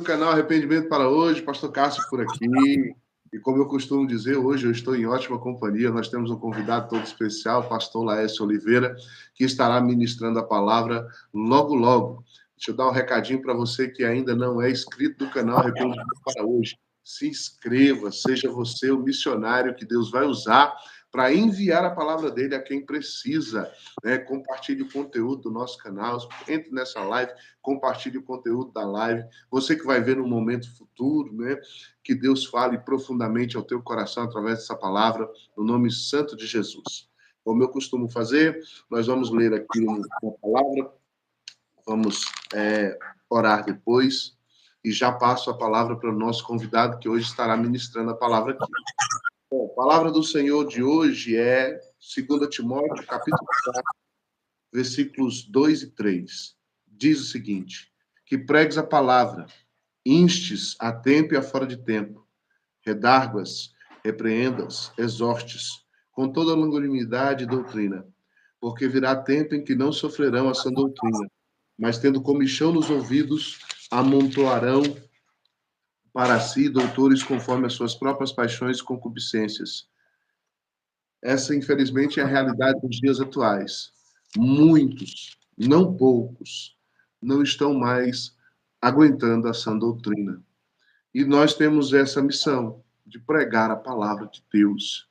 canal Arrependimento para Hoje, Pastor Cássio por aqui. E como eu costumo dizer, hoje eu estou em ótima companhia. Nós temos um convidado todo especial, o pastor Laércio Oliveira, que estará ministrando a palavra logo, logo. Deixa eu dar um recadinho para você que ainda não é inscrito do canal Arrependimento para Hoje. Se inscreva, seja você o missionário que Deus vai usar para enviar a palavra dele a quem precisa, né? Compartilhe o conteúdo do nosso canal, entre nessa live, compartilhe o conteúdo da live. Você que vai ver no momento futuro, né? Que Deus fale profundamente ao teu coração através dessa palavra, no nome santo de Jesus. Como eu costumo fazer, nós vamos ler aqui uma palavra, vamos orar depois, e já passo a palavra para o nosso convidado, que hoje estará ministrando a palavra aqui. Bom, a palavra do Senhor de hoje é 2 Timóteo, capítulo 4, versículos 2 e 3. Diz o seguinte: que pregues a palavra, instes a tempo e a fora de tempo, redarguas, repreendas, exortes, com toda longanimidade e doutrina, porque virá tempo em que não sofrerão a sã doutrina, mas tendo comichão nos ouvidos, amontoarão para si doutores conforme as suas próprias paixões e concupiscências. Essa, infelizmente, é a realidade dos dias atuais. Muitos, não poucos, não estão mais aguentando a sã doutrina. E nós temos essa missão de pregar a palavra de Deus,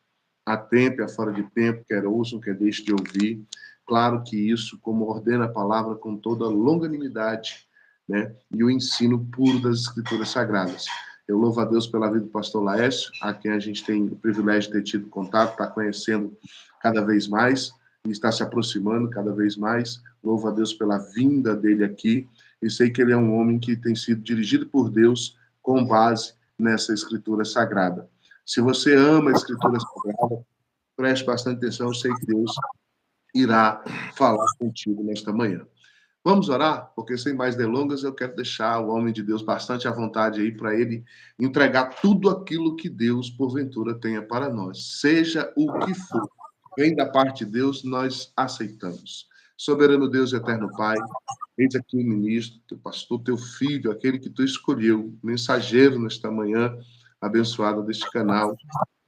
a tempo e a fora de tempo, quer ouçam, quer deixem de ouvir. Claro que isso, como ordena a palavra, com toda longanimidade, né? E o ensino puro das Escrituras Sagradas. Eu louvo a Deus pela vida do pastor Laércio, a quem a gente tem o privilégio de ter tido contato, está conhecendo cada vez mais e está se aproximando cada vez mais. Louvo a Deus pela vinda dele aqui e sei que ele é um homem que tem sido dirigido por Deus com base nessa Escritura Sagrada. Se você ama a Escritura Sagrada, preste bastante atenção, eu sei que Deus irá falar contigo nesta manhã. Vamos orar? Porque sem mais delongas, eu quero deixar o homem de Deus bastante à vontade aí para ele entregar tudo aquilo que Deus, porventura, tenha para nós. Seja o que for, vem da parte de Deus, nós aceitamos. Soberano Deus e eterno Pai, eis aqui o ministro, teu pastor, teu filho, aquele que tu escolheu, mensageiro nesta manhã abençoada deste canal,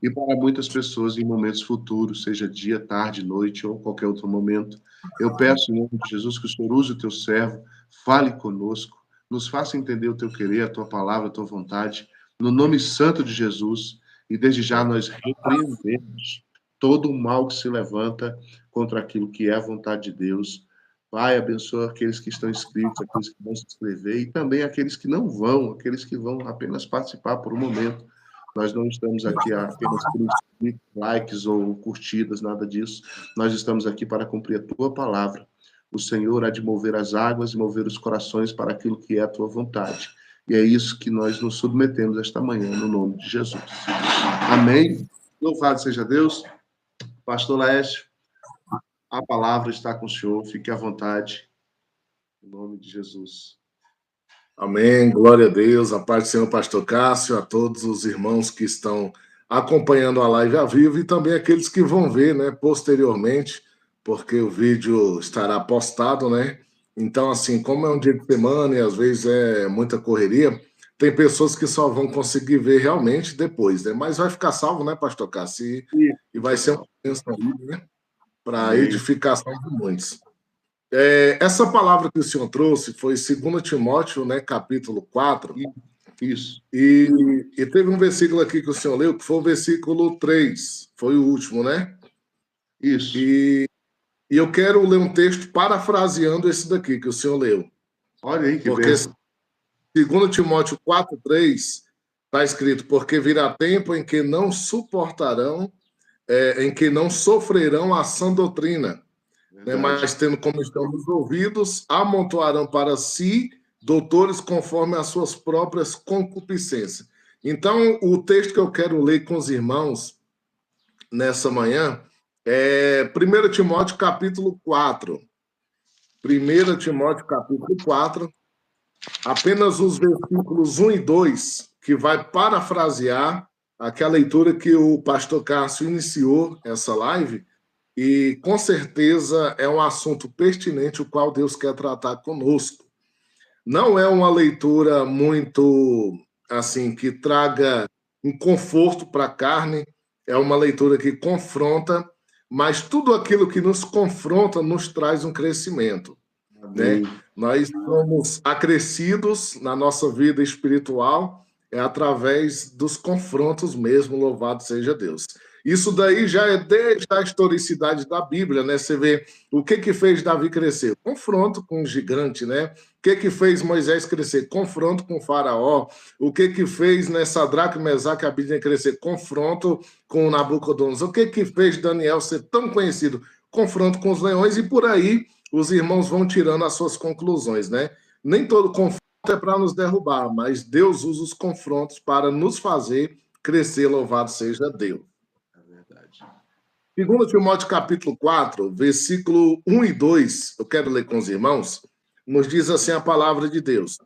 e para muitas pessoas em momentos futuros, seja dia, tarde, noite ou qualquer outro momento. Eu peço, em nome de Jesus, que o Senhor use o teu servo, fale conosco, nos faça entender o teu querer, a tua palavra, a tua vontade, no nome santo de Jesus, e desde já nós repreendemos todo o mal que se levanta contra aquilo que é a vontade de Deus. Pai, abençoa aqueles que estão inscritos, aqueles que vão se inscrever, e também aqueles que não vão, aqueles que vão apenas participar por um momento. Nós não estamos aqui apenas por likes ou curtidas, nada disso. Nós estamos aqui para cumprir a tua palavra. O Senhor há de mover as águas e mover os corações para aquilo que é a tua vontade. E é isso que nós nos submetemos esta manhã, no nome de Jesus. Amém. Louvado seja Deus. Pastor Laércio, a palavra está com o senhor. Fique à vontade. Em nome de Jesus. Amém, glória a Deus, a paz do Senhor, pastor Cássio, a todos os irmãos que estão acompanhando a live ao vivo e também aqueles que vão ver, né, posteriormente, porque o vídeo estará postado, né? Então, assim, como é um dia de semana e às vezes é muita correria, tem pessoas que só vão conseguir ver realmente depois, né? Mas vai ficar salvo, né, pastor Cássio? E vai ser uma bênção aí, né? Para edificação de muitos. Essa palavra que o senhor trouxe foi 2 Timóteo, né, capítulo 4. Isso. E teve um versículo aqui que o senhor leu, que foi o versículo 3. Foi o último, né? Isso. E eu quero ler um texto parafraseando esse daqui que o senhor leu. Olha aí que porque bênção. 2 Timóteo 4:3 está escrito: porque virá tempo em que não suportarão, em que não sofrerão a sã doutrina, né, mas tendo como estão nos ouvidos, amontoarão para si doutores conforme as suas próprias concupiscências. Então, o texto que eu quero ler com os irmãos nessa manhã é 1 Timóteo capítulo 4. 1 Timóteo capítulo 4, apenas os versículos 1 e 2, que vai parafrasear aquela leitura que o pastor Cássio iniciou essa live. E, com certeza, é um assunto pertinente o qual Deus quer tratar conosco. não é uma leitura muito, assim, que traga um conforto para a carne, é uma leitura que confronta, mas tudo aquilo que nos confronta nos traz um crescimento, né? Nós somos acrescidos na nossa vida espiritual através dos confrontos mesmo, louvado seja Deus. Isso daí já é desde a historicidade da Bíblia, né? Você vê o que fez Davi crescer? Confronto com o gigante, né? O que fez Moisés crescer? Confronto com o faraó. O que fez, né, Sadraque, Mesaque e Abidne crescer? Confronto com Nabucodonosor. O que fez Daniel ser tão conhecido? Confronto com os leões, e por aí os irmãos vão tirando as suas conclusões, né? Nem todo confronto é para nos derrubar, mas Deus usa os confrontos para nos fazer crescer, louvado seja Deus. É verdade. 2 Timóteo capítulo 4, versículo 1 e 2, eu quero ler com os irmãos, nos diz assim a palavra de Deus.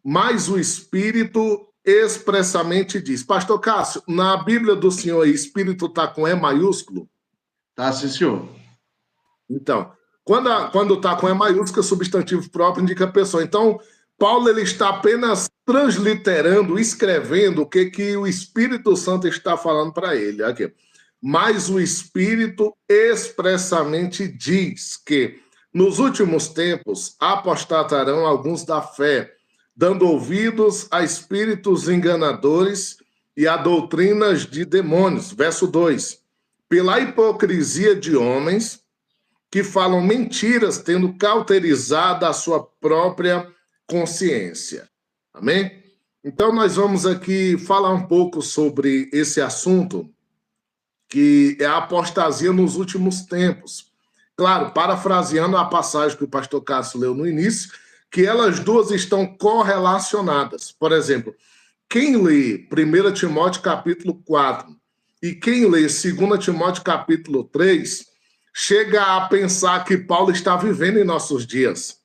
Mas o Espírito expressamente diz. Pastor Cássio, na Bíblia do Senhor, Espírito está com E maiúsculo? Tá, sim, senhor. Então, quando está com E maiúsculo, substantivo próprio indica a pessoa. Então, Paulo ele está apenas transliterando, escrevendo o que o Espírito Santo está falando para ele. Aqui. Mas o Espírito expressamente diz que nos últimos tempos apostatarão alguns da fé, dando ouvidos a espíritos enganadores e a doutrinas de demônios. Verso 2. Pela hipocrisia de homens que falam mentiras, tendo cauterizado a sua própria consciência. Amém? Então, nós vamos aqui falar um pouco sobre esse assunto, que é a apostasia nos últimos tempos. Claro, parafraseando a passagem que o pastor Cássio leu no início, que elas duas estão correlacionadas. Por exemplo, quem lê 1 Timóteo capítulo 4 e quem lê 2 Timóteo capítulo 3, chega a pensar que Paulo está vivendo em nossos dias.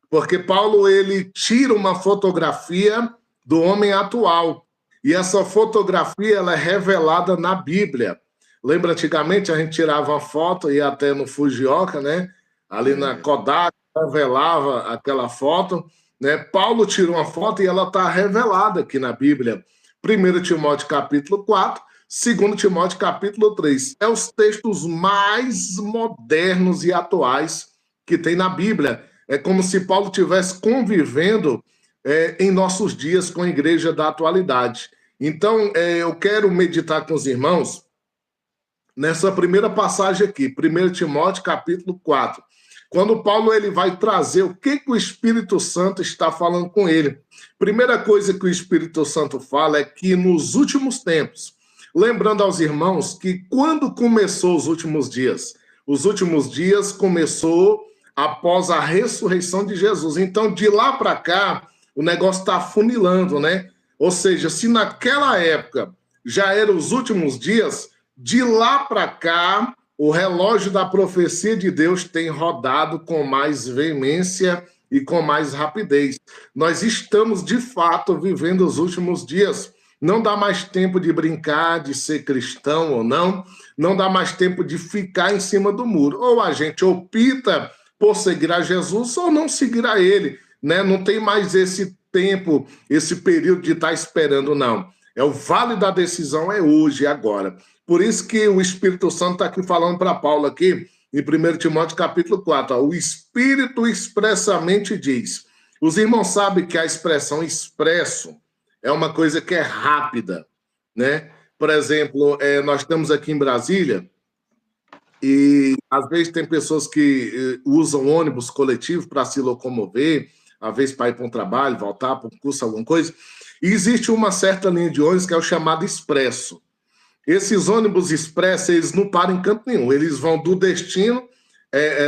Porque Paulo, ele tira uma fotografia do homem atual. E essa fotografia, ela é revelada na Bíblia. Lembra, antigamente, a gente tirava uma foto, ia até no Fujioka, né? Ali na Kodak, revelava aquela foto. Né? Paulo tirou uma foto e ela está revelada aqui na Bíblia. 1 Timóteo capítulo 4, 2 Timóteo capítulo 3. É os textos mais modernos e atuais que tem na Bíblia. É como se Paulo estivesse convivendo em nossos dias com a igreja da atualidade. Então, eu quero meditar com os irmãos nessa primeira passagem aqui, 1 Timóteo capítulo 4. Quando Paulo ele vai trazer o que o Espírito Santo está falando com ele. Primeira coisa que o Espírito Santo fala é que nos últimos tempos, lembrando aos irmãos que quando começou os últimos dias começou após a ressurreição de Jesus. Então, de lá para cá, o negócio está afunilando, né? Ou seja, se naquela época já eram os últimos dias, de lá para cá, o relógio da profecia de Deus tem rodado com mais veemência e com mais rapidez. Nós estamos, de fato, vivendo os últimos dias. Não dá mais tempo de brincar, de ser cristão ou não. Não dá mais tempo de ficar em cima do muro. Ou a gente opta por seguir a Jesus ou não seguir a ele, né? Não tem mais esse tempo, esse período de estar esperando, não. É o vale da decisão, é hoje, é agora. Por isso que o Espírito Santo está aqui falando para Paulo aqui, em 1 Timóteo capítulo 4, ó, o Espírito expressamente diz. Os irmãos sabem que a expressão expresso é uma coisa que é rápida, né? Por exemplo, nós estamos aqui em Brasília, e às vezes tem pessoas que usam ônibus coletivo para se locomover, às vezes para ir para um trabalho, voltar para um curso, alguma coisa. E existe uma certa linha de ônibus que é o chamado expresso. Esses ônibus expressos, eles não param em canto nenhum. Eles vão do destino,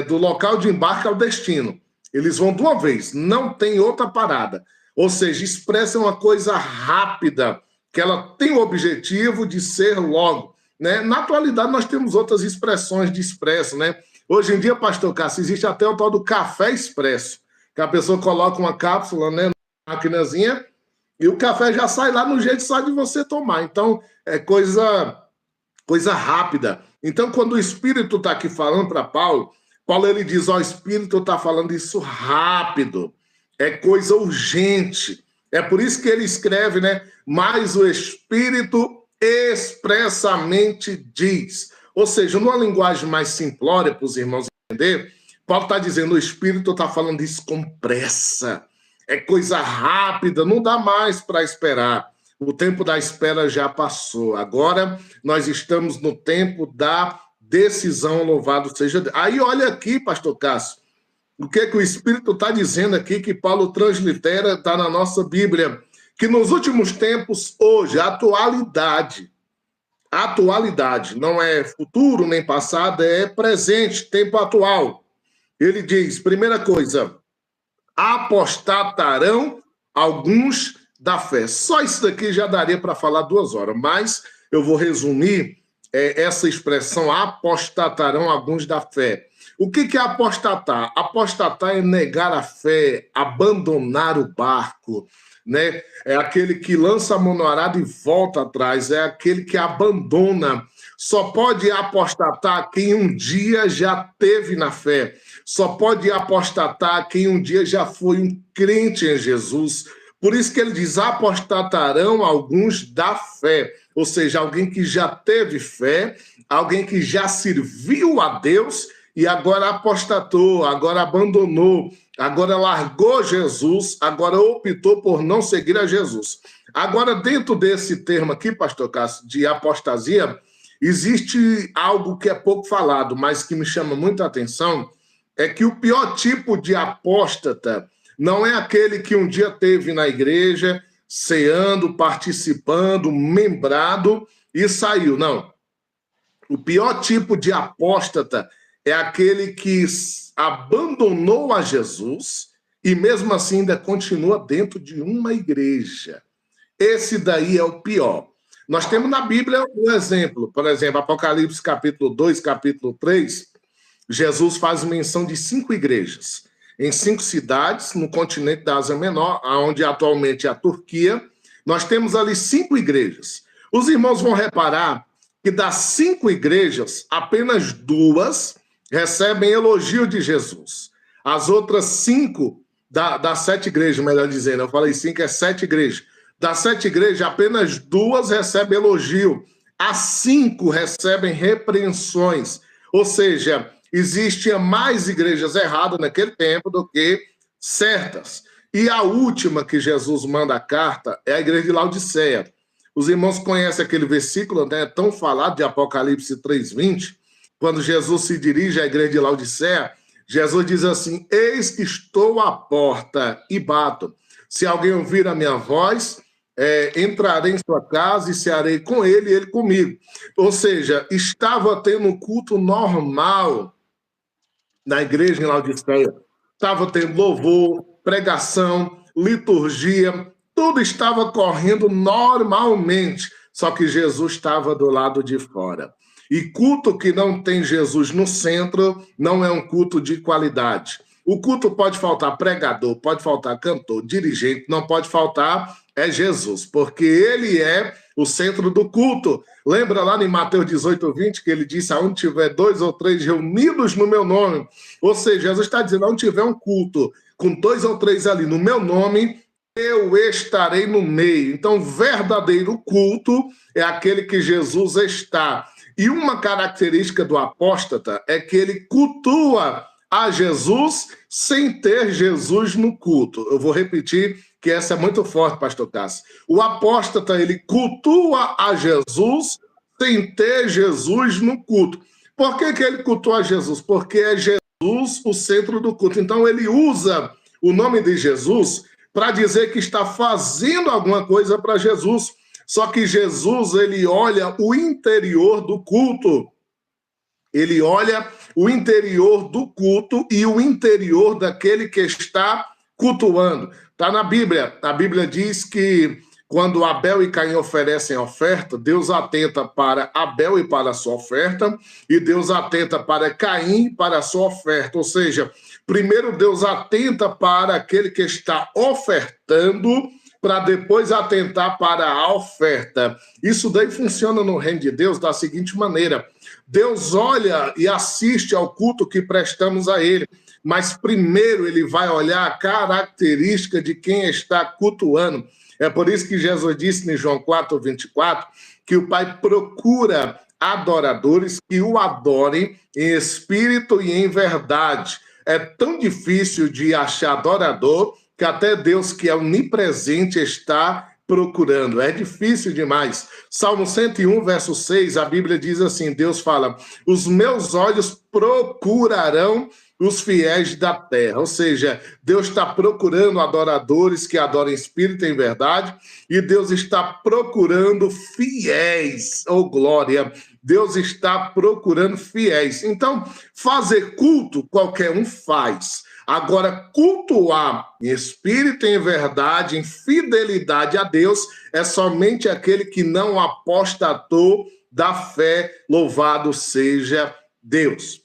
do local de embarque ao destino. Eles vão de uma vez, não tem outra parada. Ou seja, expresso é uma coisa rápida, que ela tem o objetivo de ser logo. Né? Na atualidade, nós temos outras expressões de expresso, né? Hoje em dia, pastor Cássio, existe até o tal do café expresso, que a pessoa coloca uma cápsula, né, na maquinazinha, e o café já sai lá no jeito só de você tomar. Então, é coisa rápida. Então, quando o Espírito está aqui falando para Paulo ele diz, ó, o Espírito está falando isso rápido. é coisa urgente. É por isso que ele escreve, né? Mas o Espírito expressamente diz. Ou seja, numa linguagem mais simplória, para os irmãos entenderem, Paulo está dizendo, o Espírito está falando isso com pressa. É coisa rápida, não dá mais para esperar. O tempo da espera já passou. Agora nós estamos no tempo da decisão, louvado seja Deus. Aí olha aqui, pastor Cássio, o que o Espírito está dizendo aqui, que Paulo translitera, está na nossa Bíblia, que nos últimos tempos, hoje, atualidade, não é futuro nem passado, é presente, tempo atual. Ele diz, primeira coisa, apostatarão alguns da fé. Só isso daqui já daria para falar 2 horas, mas eu vou resumir essa expressão, apostatarão alguns da fé. O que é apostatar? Apostatar é negar a fé, abandonar o barco, né? É aquele que lança a mão no arado e volta atrás, é aquele que abandona. Só pode apostatar quem um dia já teve na fé, só pode apostatar quem um dia já foi um crente em Jesus. Por isso que ele diz, apostatarão alguns da fé, ou seja, alguém que já teve fé, alguém que já serviu a Deus e agora apostatou, agora abandonou, agora largou Jesus, agora optou por não seguir a Jesus. Agora, dentro desse termo aqui, pastor Cássio, de apostasia, existe algo que é pouco falado, mas que me chama muita atenção, é que o pior tipo de apóstata não é aquele que um dia teve na igreja, ceando, participando, membrado e saiu, não. O pior tipo de apóstata é aquele que abandonou a Jesus e mesmo assim ainda continua dentro de uma igreja. Esse daí é o pior. Nós temos na Bíblia um exemplo, por exemplo, Apocalipse capítulo 2, capítulo 3, Jesus faz menção de 5 igrejas, em 5 cidades no continente da Ásia Menor, onde atualmente é a Turquia. Nós temos ali 5 igrejas. Os irmãos vão reparar que das 5 igrejas, apenas 2 recebem elogio de Jesus. As outras 5, das 7 igrejas, melhor dizendo, eu falei 5, é 7 igrejas. Das 7 igrejas, apenas 2 recebem elogio. As 5 recebem repreensões. Ou seja, existiam mais igrejas erradas naquele tempo do que certas. E a última que Jesus manda a carta é a igreja de Laodiceia. Os irmãos conhecem aquele versículo, né, tão falado de Apocalipse 3:20, quando Jesus se dirige à igreja de Laodiceia, Jesus diz assim, eis que estou à porta e bato. Se alguém ouvir a minha voz, entrarei em sua casa e cearei com ele e ele comigo. Ou seja, estava tendo um culto normal na igreja em Laodiceia. Estava tendo louvor, pregação, liturgia, tudo estava correndo normalmente, só que Jesus estava do lado de fora. E culto que não tem Jesus no centro não é um culto de qualidade. O culto pode faltar pregador, pode faltar cantor, dirigente, não pode faltar Jesus, porque ele é o centro do culto. Lembra lá em Mateus 18:20 que ele disse, aonde tiver 2 ou 3 reunidos no meu nome, ou seja, Jesus está dizendo, onde tiver um culto com 2 ou 3 ali no meu nome, eu estarei no meio. Então, verdadeiro culto é aquele que Jesus está. E uma característica do apóstata é que ele cultua a Jesus sem ter Jesus no culto. Eu vou repetir que essa é muito forte, pastor Cássio. O apóstata, ele cultua a Jesus sem ter Jesus no culto. Por que ele cultua a Jesus? Porque é Jesus o centro do culto. Então, ele usa o nome de Jesus para dizer que está fazendo alguma coisa para Jesus. Só que Jesus, ele olha o interior do culto. Ele olha o interior do culto e o interior daquele que está cultuando. Está na Bíblia. A Bíblia diz que quando Abel e Caim oferecem oferta, Deus atenta para Abel e para a sua oferta, e Deus atenta para Caim e para a sua oferta. Ou seja, primeiro Deus atenta para aquele que está ofertando, para depois atentar para a oferta. Isso daí funciona no reino de Deus da seguinte maneira. Deus olha e assiste ao culto que prestamos a ele. mas primeiro ele vai olhar a característica de quem está cultuando. É por isso que Jesus disse em João 4:24, que o Pai procura adoradores que o adorem em espírito e em verdade. É tão difícil de achar adorador que até Deus, que é onipresente, está procurando. É difícil demais. Salmo 101, verso 6, a Bíblia diz assim, Deus fala, os meus olhos procurarão os fiéis da terra. Ou seja, Deus está procurando adoradores que adoram em espírito e em verdade, e Deus está procurando fiéis. Oh, glória! Deus está procurando fiéis. Então, fazer culto, qualquer um faz. Agora, cultuar em espírito e em verdade, em fidelidade a Deus, é somente aquele que não apostatou da fé, louvado seja Deus.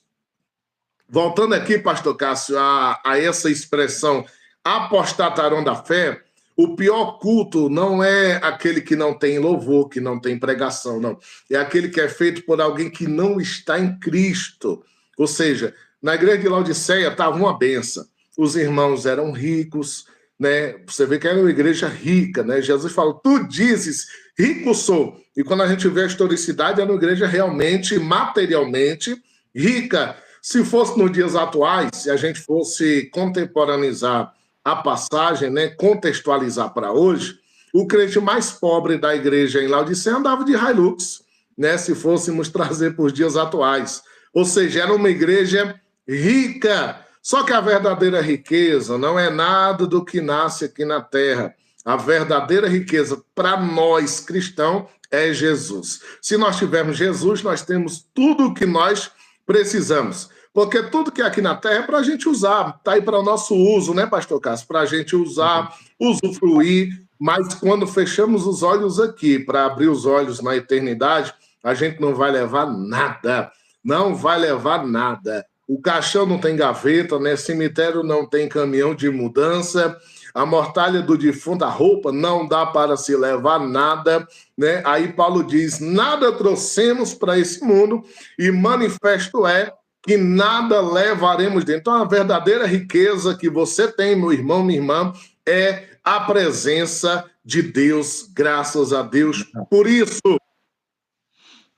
Voltando aqui, pastor Cássio, a essa expressão, apostatarão da fé, o pior culto não é aquele que não tem louvor, que não tem pregação, não. É aquele que é feito por alguém que não está em Cristo. Ou seja, na igreja de Laodiceia estava uma benção. Os irmãos eram ricos, né? Você vê que era uma igreja rica, né? Jesus falou, tu dizes, rico sou. E quando a gente vê a historicidade, era uma igreja realmente, materialmente rica. Se fosse nos dias atuais, se a gente fosse contemporaneizar a passagem, né, contextualizar para hoje, o crente mais pobre da igreja em Laodiceia andava de Hilux, né, se fôssemos trazer para os dias atuais. Ou seja, era uma igreja rica. Só que a verdadeira riqueza não é nada do que nasce aqui na terra. A verdadeira riqueza para nós cristãos é Jesus. Se nós tivermos Jesus, nós temos tudo o que nós precisamos. Porque tudo que é aqui na terra é para a gente usar, está aí para o nosso uso, né, pastor Cássio? Para a gente usar, usufruir, mas quando fechamos os olhos aqui para abrir os olhos na eternidade, a gente não vai levar nada, não vai levar nada. O caixão não tem gaveta, né? Cemitério não tem caminhão de mudança, a mortalha do defunto, a roupa, não dá para se levar nada, né? Aí Paulo diz, nada trouxemos para esse mundo e manifesto é que nada levaremos dentro. Então, a verdadeira riqueza que você tem, meu irmão, minha irmã, é a presença de Deus, graças a Deus. Por isso,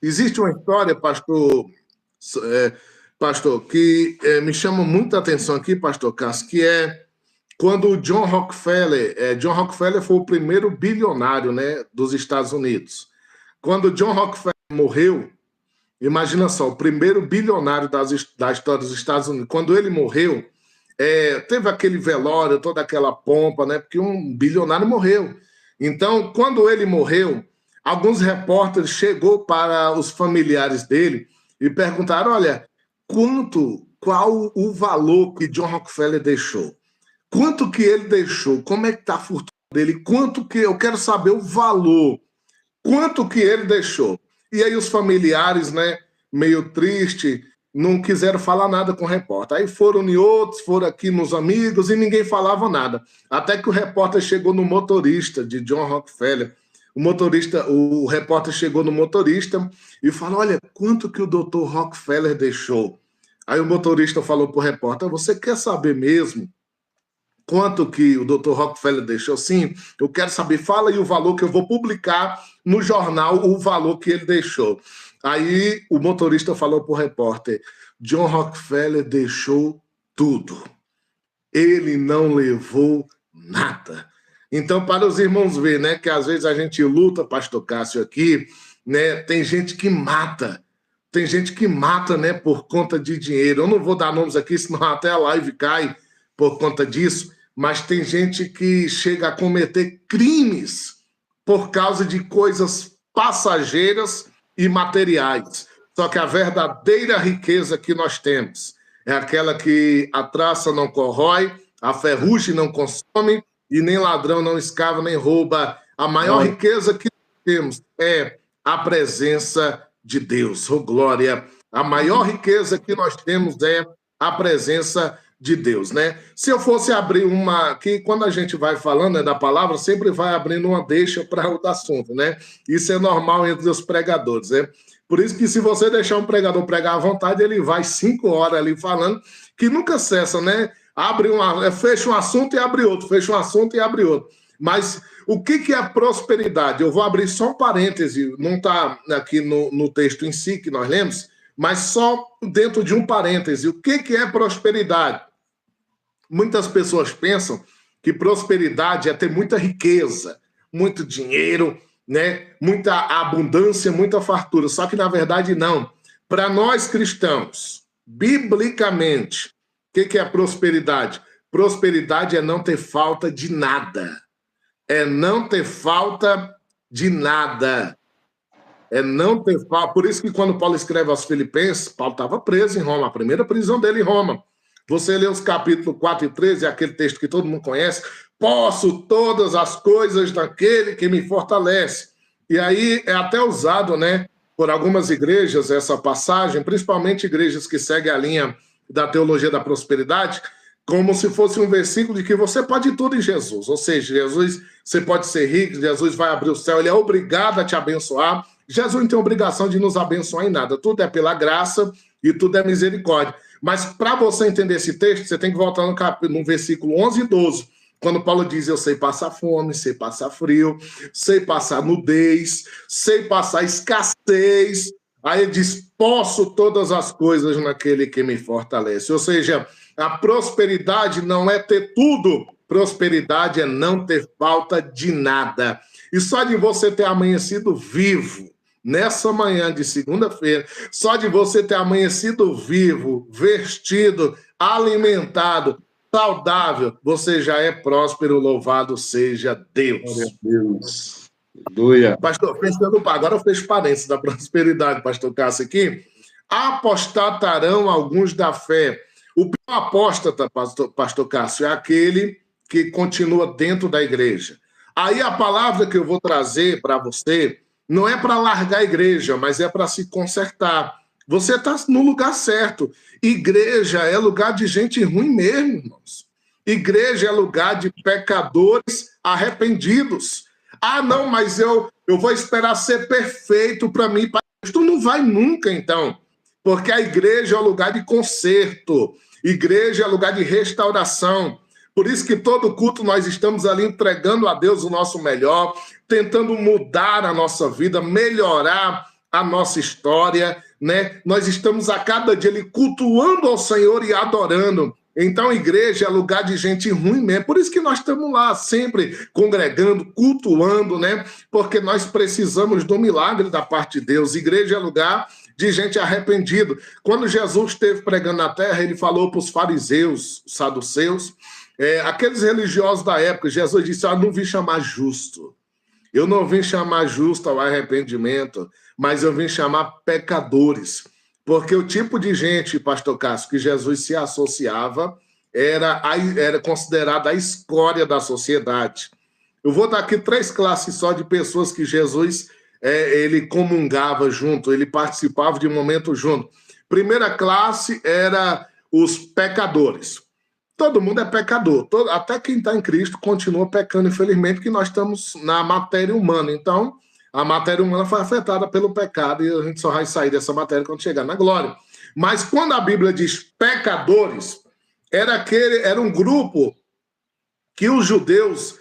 existe uma história, pastor, que me chama muita atenção aqui, pastor Cássio, que é quando o John Rockefeller foi o primeiro bilionário, né, dos Estados Unidos. Quando o John Rockefeller morreu, imagina só, o primeiro bilionário da história dos Estados Unidos, quando ele morreu, teve aquele velório, toda aquela pompa, né? Porque um bilionário morreu. Então, quando ele morreu, alguns repórteres chegou para os familiares dele e perguntaram, olha, qual o valor que John Rockefeller deixou? Quanto que ele deixou? Como é que está a fortuna dele? Eu quero saber o valor. Quanto que ele deixou? E aí os familiares, né, meio triste, não quiseram falar nada com o repórter. Aí foram em outros, foram aqui nos amigos e ninguém falava nada. Até que o repórter chegou no motorista de John Rockefeller. O repórter chegou no motorista e falou, olha, quanto que o doutor Rockefeller deixou? Aí o motorista falou para o repórter, você quer saber mesmo quanto que o doutor Rockefeller deixou? Sim, eu quero saber, fala aí o valor que eu vou publicar no jornal, o valor que ele deixou. Aí o motorista falou para o repórter, John Rockefeller deixou tudo. Ele não levou nada. Então, para os irmãos verem, né, que às vezes a gente luta, pastor Cássio, aqui, né, tem gente que mata, né, por conta de dinheiro. Eu não vou dar nomes aqui, senão até a live cai por conta disso, mas tem gente que chega a cometer crimes por causa de coisas passageiras e materiais. Só que a verdadeira riqueza que nós temos é aquela que a traça não corrói, a ferrugem não consome e nem ladrão não escava nem rouba. A maior riqueza que temos é a presença de Deus. Oh, glória! A maior riqueza que nós temos é a presença de Deus, né? Se eu fosse abrir uma... que quando a gente vai falando, né, da palavra, sempre vai abrindo uma deixa para outro assunto, né? Isso é normal entre os pregadores, né? Por isso que se você deixar um pregador pregar à vontade, ele vai 5 horas ali falando, que nunca cessa, né? Fecha um assunto e abre outro, fecha um assunto e abre outro. Mas o que é prosperidade? Eu vou abrir só um parêntese, não está aqui no texto em si que nós lemos, mas só dentro de um parêntese. O que é prosperidade? Muitas pessoas pensam que prosperidade é ter muita riqueza, muito dinheiro, né? Muita abundância, muita fartura. Só que, na verdade, não. Para nós cristãos, biblicamente, o que é prosperidade? Prosperidade é não ter falta de nada. É não ter falta de nada. É não ter falta. Por isso que quando Paulo escreve aos Filipenses, Paulo estava preso em Roma, a primeira prisão dele em Roma. Você lê os capítulos 4 e 13, aquele texto que todo mundo conhece, posso todas as coisas daquele que me fortalece. E aí é até usado, né, por algumas igrejas essa passagem, principalmente igrejas que seguem a linha da teologia da prosperidade, como se fosse um versículo de que você pode tudo em Jesus. Ou seja, Jesus, você pode ser rico, Jesus vai abrir o céu, ele é obrigado a te abençoar. Jesus não tem obrigação de nos abençoar em nada. Tudo é pela graça e tudo é misericórdia. Mas para você entender esse texto, você tem que voltar no versículo 11 e 12, quando Paulo diz, eu sei passar fome, sei passar frio, sei passar nudez, sei passar escassez. Aí ele diz, posso todas as coisas naquele que me fortalece. Ou seja, a prosperidade não é ter tudo, prosperidade é não ter falta de nada. E só de você ter amanhecido vivo, nessa manhã de segunda-feira, só de você ter amanhecido vivo, vestido, alimentado, saudável, você já é próspero, louvado seja Deus. Glória a Deus. Aleluia. Pastor, fechando, agora eu fecho parênteses da prosperidade, pastor Cássio, aqui. Apostatarão alguns da fé. O pior apóstata, pastor Cássio, é aquele que continua dentro da igreja. Aí a palavra que eu vou trazer para você não é para largar a igreja, mas é para se consertar. Você está no lugar certo. Igreja é lugar de gente ruim mesmo, irmãos. Igreja é lugar de pecadores arrependidos. Ah, não, mas eu vou esperar ser perfeito para mim. Tu não vai nunca, então. Porque a igreja é lugar de conserto. Igreja é lugar de restauração. Por isso que todo culto nós estamos ali entregando a Deus o nosso melhor, tentando mudar a nossa vida, melhorar a nossa história, né? Nós estamos a cada dia ali cultuando ao Senhor e adorando. Então, igreja é lugar de gente ruim mesmo. Por isso que nós estamos lá sempre congregando, cultuando, né? Porque nós precisamos do milagre da parte de Deus. Igreja é lugar de gente arrependido. Quando Jesus esteve pregando na terra, ele falou para os fariseus, os saduceus, aqueles religiosos da época, Jesus disse, eu não vim chamar justo. Eu não vim chamar justo ao arrependimento, mas eu vim chamar pecadores. Porque o tipo de gente, pastor Cássio, que Jesus se associava, era considerada a escória da sociedade. Eu vou dar aqui 3 classes só de pessoas que Jesus ele comungava junto, ele participava de momento junto. Primeira classe era os pecadores. Todo mundo é pecador. Até quem está em Cristo continua pecando, infelizmente, porque nós estamos na matéria humana. Então, a matéria humana foi afetada pelo pecado e a gente só vai sair dessa matéria quando chegar na glória. Mas quando a Bíblia diz pecadores, era um grupo que os judeus,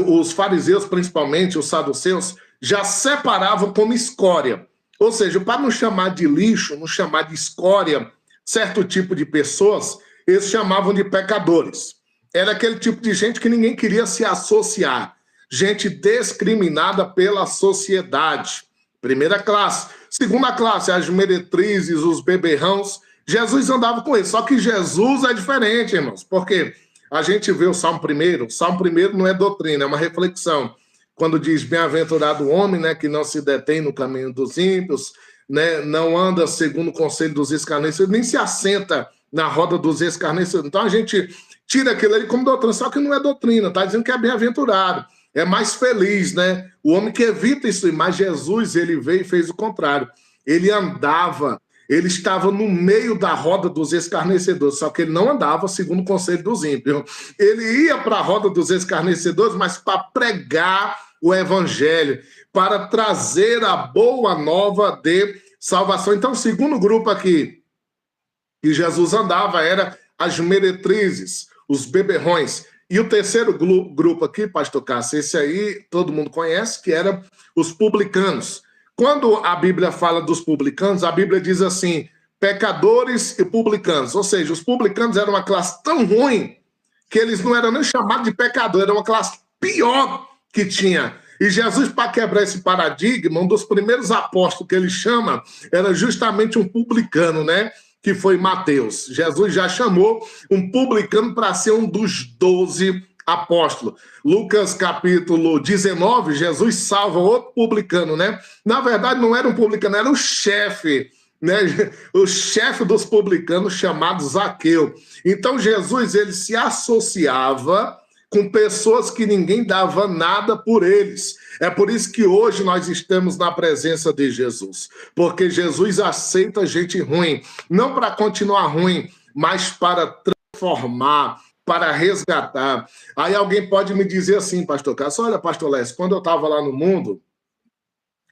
os fariseus principalmente, os saduceus, já separavam como escória. Ou seja, para não chamar de lixo, não chamar de escória certo tipo de pessoas, eles chamavam de pecadores. Era aquele tipo de gente que ninguém queria se associar. Gente discriminada pela sociedade. Primeira classe. Segunda classe, as meretrizes, os beberrãos. Jesus andava com eles. Só que Jesus é diferente, irmãos. Porque a gente vê o Salmo 1. O Salmo 1 não é doutrina, é uma reflexão. Quando diz, bem-aventurado o homem, né, que não se detém no caminho dos ímpios, né, não anda segundo o conselho dos escarnecedores, nem se assenta na roda dos escarnecedores. Então a gente tira aquilo ali como doutrina, só que não é doutrina, está dizendo que é bem-aventurado, é mais feliz, né? O homem que evita isso, mas Jesus, ele veio e fez o contrário. Ele andava, ele estava no meio da roda dos escarnecedores, só que ele não andava segundo o conselho dos ímpios. Ele ia para a roda dos escarnecedores, mas para pregar o evangelho, para trazer a boa nova de salvação. Então, o segundo grupo aqui que Jesus andava era as meretrizes, os beberrões. E o terceiro grupo aqui, pastor Cássio, esse aí todo mundo conhece, que era os publicanos. Quando a Bíblia fala dos publicanos, a Bíblia diz assim, pecadores e publicanos. Ou seja, os publicanos eram uma classe tão ruim que eles não eram nem chamados de pecador, era uma classe pior que tinha. E Jesus, para quebrar esse paradigma, um dos primeiros apóstolos que ele chama era justamente um publicano, né? Que foi Mateus. Jesus já chamou um publicano para ser um dos 12 apóstolo. Lucas capítulo 19, Jesus salva outro publicano, né? Na verdade, não era um publicano, era o chefe, né? O chefe dos publicanos, chamado Zaqueu. Então, Jesus, ele se associava com pessoas que ninguém dava nada por eles. É por isso que hoje nós estamos na presença de Jesus, porque Jesus aceita gente ruim, não para continuar ruim, mas para transformar, para resgatar. Aí alguém pode me dizer assim, pastor Cássio, olha, pastor Lécio, quando eu estava lá no mundo,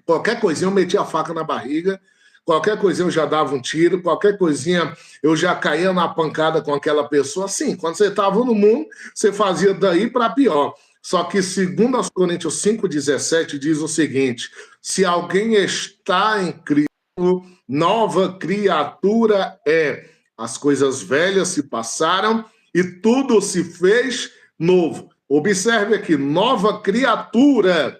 qualquer coisinha eu metia a faca na barriga, qualquer coisinha eu já dava um tiro, qualquer coisinha eu já caía na pancada com aquela pessoa. Sim, quando você estava no mundo, você fazia daí para pior. Só que segundo aos Coríntios 5,17 diz o seguinte, se alguém está em Cristo, nova criatura é. As coisas velhas se passaram e tudo se fez novo. Observe aqui, nova criatura,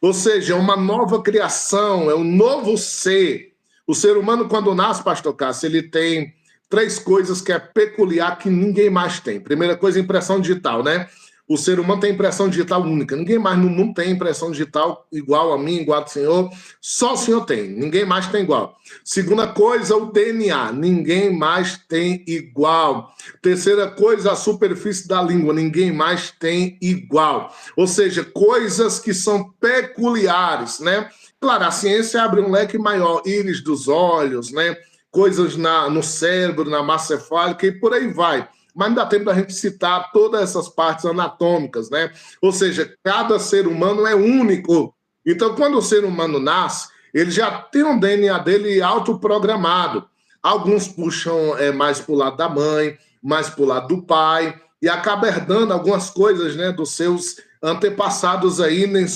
ou seja, uma nova criação, é um novo ser. O ser humano, quando nasce, pastor Cássio, ele tem 3 coisas que é peculiar que ninguém mais tem. Primeira coisa, impressão digital, né? O ser humano tem impressão digital única. Ninguém mais no mundo tem impressão digital igual a mim, igual ao Senhor. Só o Senhor tem. Ninguém mais tem igual. Segunda coisa, o DNA. Ninguém mais tem igual. Terceira coisa, a superfície da língua. Ninguém mais tem igual. Ou seja, coisas que são peculiares, né? Claro, a ciência abre um leque maior. Íris dos olhos, né? Coisas no cérebro, na massa cefálica e por aí vai. Mas não dá tempo da gente citar todas essas partes anatômicas, né? Ou seja, cada ser humano é único. Então, quando o ser humano nasce, ele já tem um DNA dele autoprogramado. Alguns puxam mais para o lado da mãe, mais para o lado do pai, e acaba herdando algumas coisas, né, dos seus antepassados aí em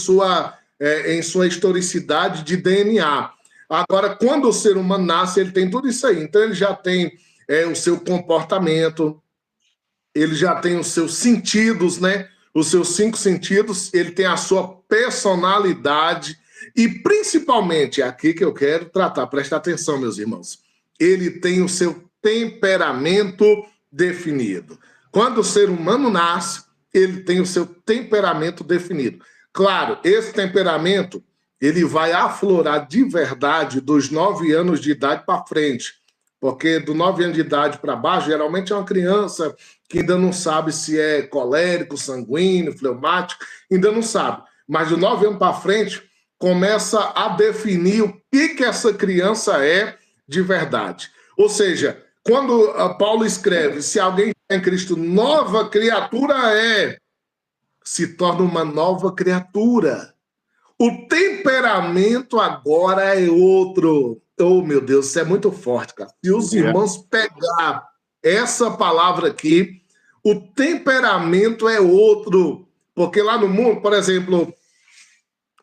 sua historicidade de DNA. Agora, quando o ser humano nasce, ele tem tudo isso aí. Então, ele já tem o seu comportamento, ele já tem os seus sentidos, né? Os seus 5 sentidos, ele tem a sua personalidade e, principalmente, é aqui que eu quero tratar, presta atenção, meus irmãos, ele tem o seu temperamento definido. Quando o ser humano nasce, ele tem o seu temperamento definido. Claro, esse temperamento, ele vai aflorar de verdade dos 9 anos de idade para frente, porque do 9 anos de idade para baixo, geralmente é uma criança que ainda não sabe se é colérico, sanguíneo, fleumático, ainda não sabe. Mas de 9 anos para frente, começa a definir o que essa criança é de verdade. Ou seja, quando Paulo escreve, se alguém está em Cristo, nova criatura é, se torna uma nova criatura. O temperamento agora é outro. Oh, meu Deus, isso é muito forte, cara. Se os irmãos pegar essa palavra aqui, o temperamento é outro. Porque lá no mundo, por exemplo,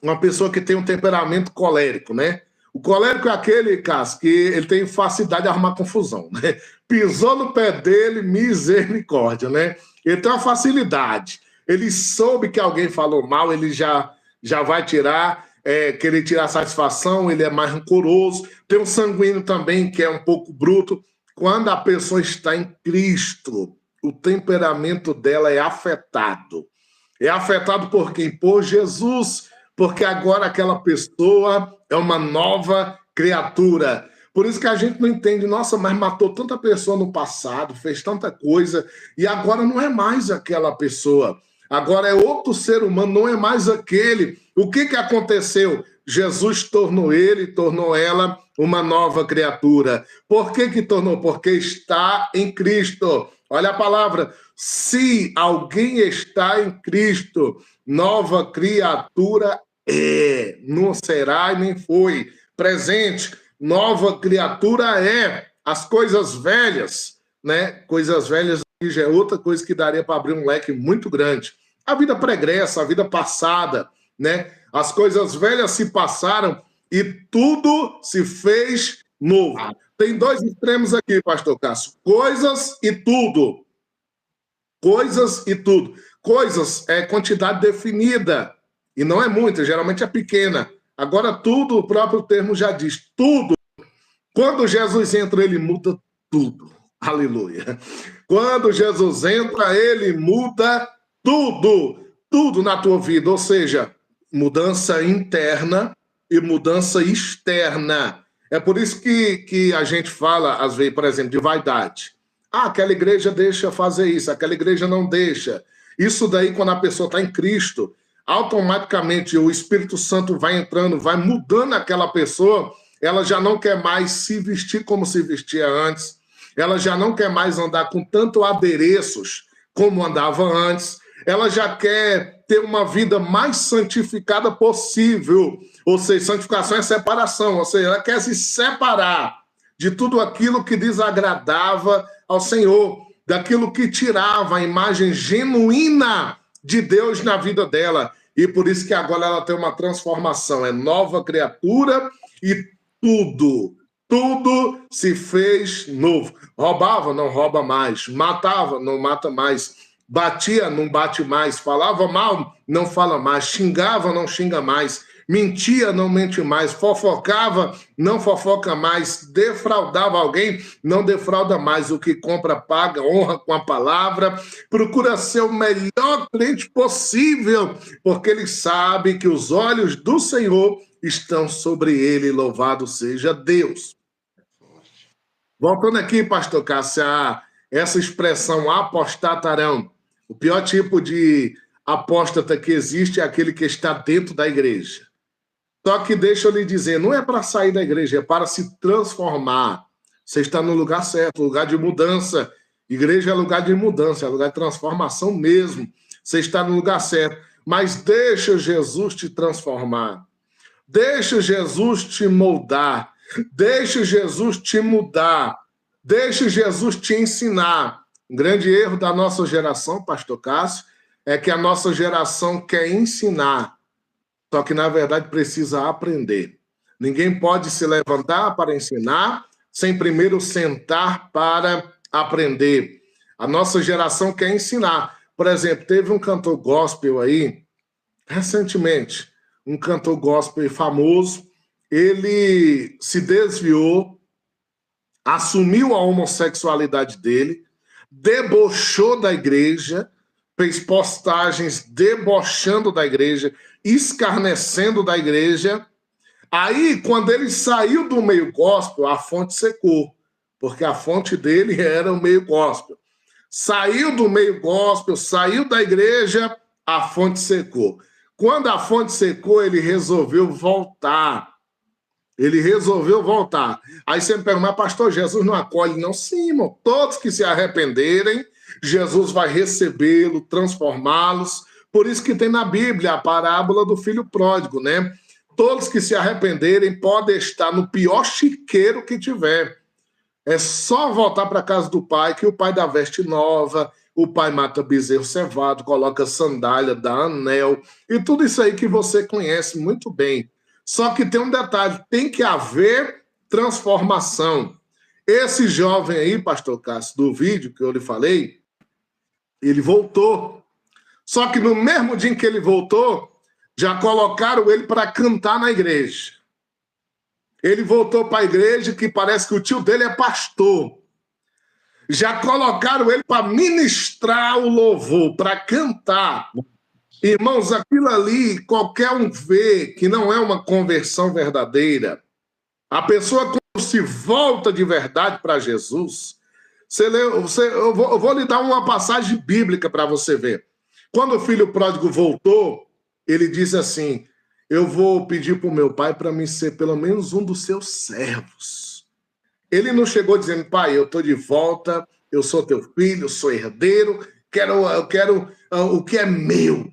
uma pessoa que tem um temperamento colérico, né? O colérico é aquele, Cássio, que ele tem facilidade de arrumar confusão, né? Pisou no pé dele, misericórdia, né? Ele tem uma facilidade. Ele soube que alguém falou mal, ele já vai querer tirar satisfação, ele é mais rancoroso. Tem um sanguíneo também, que é um pouco bruto. Quando a pessoa está em Cristo, o temperamento dela é afetado. É afetado por quem? Por Jesus, porque agora aquela pessoa é uma nova criatura. Por isso que a gente não entende, nossa, mas matou tanta pessoa no passado, fez tanta coisa, e agora não é mais aquela pessoa. Agora é outro ser humano, não é mais aquele. O que aconteceu? Jesus tornou ela uma nova criatura. Por que tornou? Porque está em Cristo. Olha a palavra. Se alguém está em Cristo, nova criatura é. Não será e nem foi. Presente, nova criatura é. As coisas velhas, né? Coisas velhas já é outra coisa que daria para abrir um leque muito grande. A vida pregressa, a vida passada, né? As coisas velhas se passaram e tudo se fez novo. Tem dois extremos aqui, pastor Cássio. Coisas e tudo. Coisas e tudo. Coisas é quantidade definida. E não é muita, geralmente é pequena. Agora tudo, o próprio termo já diz. Tudo. Quando Jesus entra, ele muda tudo. Aleluia. Quando Jesus entra, ele muda tudo. Tudo na tua vida. Ou seja, mudança interna e mudança externa. É por isso que a gente fala, às vezes, por exemplo, de vaidade. Ah, aquela igreja deixa fazer isso, aquela igreja não deixa. Isso daí, quando a pessoa está em Cristo, automaticamente o Espírito Santo vai entrando, vai mudando aquela pessoa, ela já não quer mais se vestir como se vestia antes, ela já não quer mais andar com tanto adereços como andava antes, ela já quer ter uma vida mais santificada possível, ou seja, santificação é separação, ou seja, ela quer se separar de tudo aquilo que desagradava ao Senhor, daquilo que tirava a imagem genuína de Deus na vida dela, e por isso que agora ela tem uma transformação, é nova criatura e tudo se fez novo. Roubava, não rouba mais. Matava, não mata mais. Batia, não bate mais. Falava mal, não fala mais. Xingava, não xinga mais. Mentia, não mente mais. Fofocava, não fofoca mais. Defraudava alguém, não defrauda mais. O que compra, paga, honra com a palavra. Procura ser o melhor crente possível, porque ele sabe que os olhos do Senhor estão sobre ele. Louvado seja Deus. Voltando aqui, pastor Cássio, essa expressão apostatarão. O pior tipo de apóstata que existe é aquele que está dentro da igreja. Só que deixa eu lhe dizer, não é para sair da igreja, é para se transformar. Você está no lugar certo, lugar de mudança. Igreja é lugar de mudança, é lugar de transformação mesmo. Você está no lugar certo. Mas deixa Jesus te transformar. Deixa Jesus te moldar. Deixa Jesus te mudar. Deixa Jesus te ensinar. Um grande erro da nossa geração, pastor Cássio, é que a nossa geração quer ensinar. Só que, na verdade, precisa aprender. Ninguém pode se levantar para ensinar sem primeiro sentar para aprender. A nossa geração quer ensinar. Por exemplo, teve um cantor gospel aí, recentemente, um cantor gospel famoso, ele se desviou, assumiu a homossexualidade dele, debochou da igreja, fez postagens debochando da igreja, escarnecendo da igreja. Aí, quando ele saiu do meio gospel, a fonte secou, porque a fonte dele era o meio gospel. Saiu do meio gospel, saiu da igreja, a fonte secou. Quando a fonte secou, ele resolveu voltar. Aí você me pergunta, mas pastor, Jesus não acolhe? Não, sim, irmão. Todos que se arrependerem, Jesus vai recebê-lo, transformá-los. Por isso que tem na Bíblia a parábola do filho pródigo, né? Todos que se arrependerem podem estar no pior chiqueiro que tiver. É só voltar para a casa do pai, que o pai dá veste nova, o pai mata bezerro cevado, coloca sandália, dá anel, e tudo isso aí que você conhece muito bem. Só que tem um detalhe, tem que haver transformação. Esse jovem aí, pastor Cássio, do vídeo que eu lhe falei, ele voltou. Só que no mesmo dia em que ele voltou, já colocaram ele para cantar na igreja. Ele voltou para a igreja, que parece que o tio dele é pastor. Já colocaram ele para ministrar o louvor, para cantar. Irmãos, aquilo ali, qualquer um vê que não é uma conversão verdadeira. A pessoa, quando se volta de verdade para Jesus, eu vou lhe dar uma passagem bíblica para você ver. Quando o filho pródigo voltou, ele disse assim: eu vou pedir para o meu pai para me ser pelo menos um dos seus servos. Ele não chegou dizendo: pai, eu estou de volta, eu sou teu filho, eu sou herdeiro, eu quero o que é meu.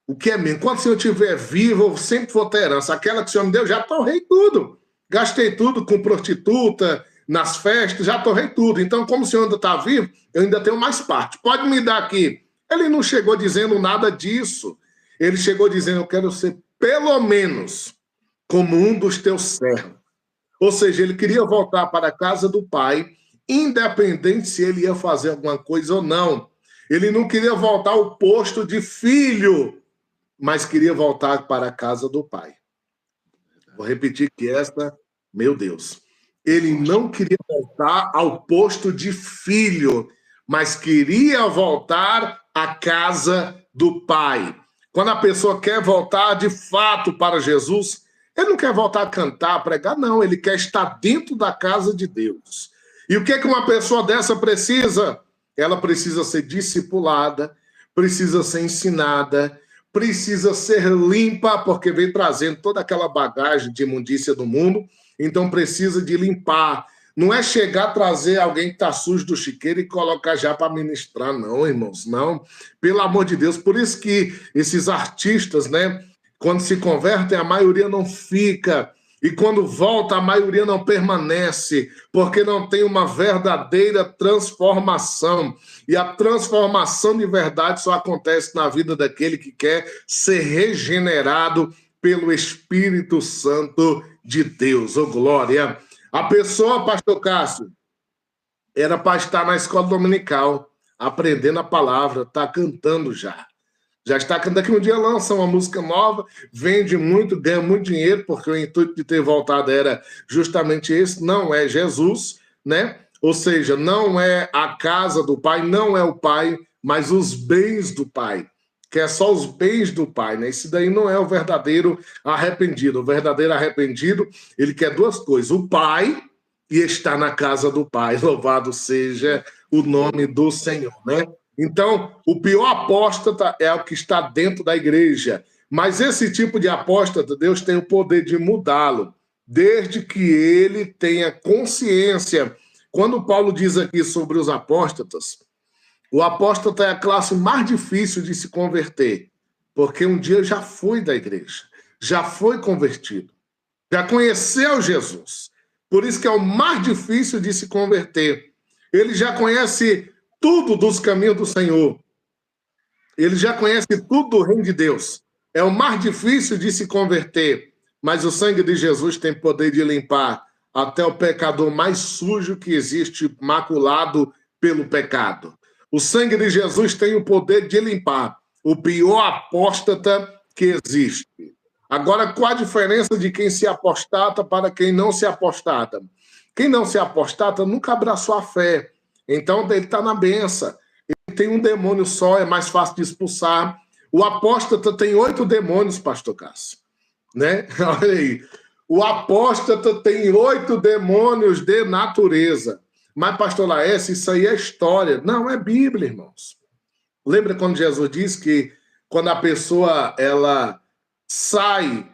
O que é meu. Enquanto o Senhor estiver vivo, eu sempre vou ter herança. Aquela que o Senhor me deu, já torrei tudo. Gastei tudo com prostituta, nas festas, já torrei tudo. Então, como o Senhor ainda está vivo, eu ainda tenho mais parte. Pode me dar aqui. Ele não chegou dizendo nada disso. Ele chegou dizendo: eu quero ser pelo menos como um dos teus servos. Ou seja, ele queria voltar para a casa do pai, independente se ele ia fazer alguma coisa ou não. Ele não queria voltar ao posto de filho, mas queria voltar para a casa do pai. Vou repetir que meu Deus, ele não queria voltar ao posto de filho, mas queria voltar à casa do pai. Quando a pessoa quer voltar de fato para Jesus, ele não quer voltar a cantar, a pregar, não. Ele quer estar dentro da casa de Deus. E o que é que uma pessoa dessa precisa? Ela precisa ser discipulada, precisa ser ensinada, precisa ser limpa, porque vem trazendo toda aquela bagagem de imundícia do mundo, então precisa de limpar. Não é chegar a trazer alguém que está sujo do chiqueiro e colocar já para ministrar, não, irmãos, não. Pelo amor de Deus, por isso que esses artistas, né, quando se convertem, a maioria não fica. E quando volta, a maioria não permanece, porque não tem uma verdadeira transformação. E a transformação de verdade só acontece na vida daquele que quer ser regenerado pelo Espírito Santo de Deus. Ô, glória! A pessoa, pastor Cássio, era para estar na escola dominical, aprendendo a palavra, está cantando já. Já está cantando. Daqui um dia lança uma música nova, vende muito, ganha muito dinheiro, porque o intuito de ter voltado era justamente esse, não é Jesus, né? Ou seja, não é a casa do pai, não é o pai, mas os bens do pai, que é só os bens do pai, né? Isso daí não é o verdadeiro arrependido. O verdadeiro arrependido, ele quer duas coisas: o pai e estar na casa do pai. Louvado seja o nome do Senhor, né? Então, o pior apóstata é o que está dentro da igreja. Mas esse tipo de apóstata, Deus tem o poder de mudá-lo, desde que ele tenha consciência. Quando Paulo diz aqui sobre os apóstatas, o apóstata é a classe mais difícil de se converter, porque um dia já foi da igreja, já foi convertido, já conheceu Jesus. Por isso que é o mais difícil de se converter. Ele já conhece tudo dos caminhos do Senhor. Ele já conhece tudo do reino de Deus. É o mais difícil de se converter, mas o sangue de Jesus tem poder de limpar até o pecador mais sujo que existe, maculado pelo pecado. O sangue de Jesus tem o poder de limpar o pior apóstata que existe. Agora, qual a diferença de quem se apostata para quem não se apostata? Quem não se apostata nunca abraçou a fé. Então, ele está na benção. Ele tem um demônio só, é mais fácil de expulsar. O apóstata tem 8 demônios, pastor Cássio. Né? Olha aí. O apóstata tem 8 demônios de natureza. Mas, pastor Laércio, isso aí é história. Não, é Bíblia, irmãos. Lembra quando Jesus diz que quando a pessoa ela sai,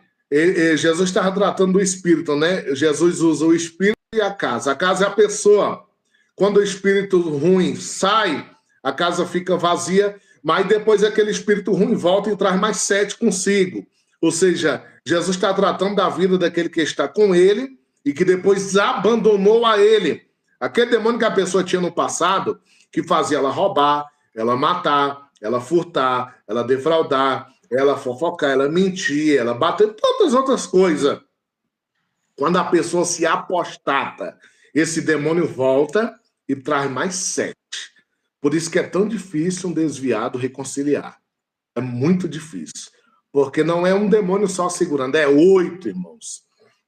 Jesus estava tratando do espírito, né? Jesus usa o espírito e a casa. A casa é a pessoa. Quando o espírito ruim sai, a casa fica vazia, mas depois aquele espírito ruim volta e traz mais 7 consigo. Ou seja, Jesus está tratando da vida daquele que está com ele e que depois abandonou a ele. Aquele demônio que a pessoa tinha no passado, que fazia ela roubar, ela matar, ela furtar, ela defraudar, ela fofocar, ela mentir, ela bater, todas as outras coisas. Quando a pessoa se apostata, esse demônio volta e traz mais 7. Por isso que é tão difícil um desviado reconciliar. É muito difícil. Porque não é um demônio só segurando, é 8, irmãos.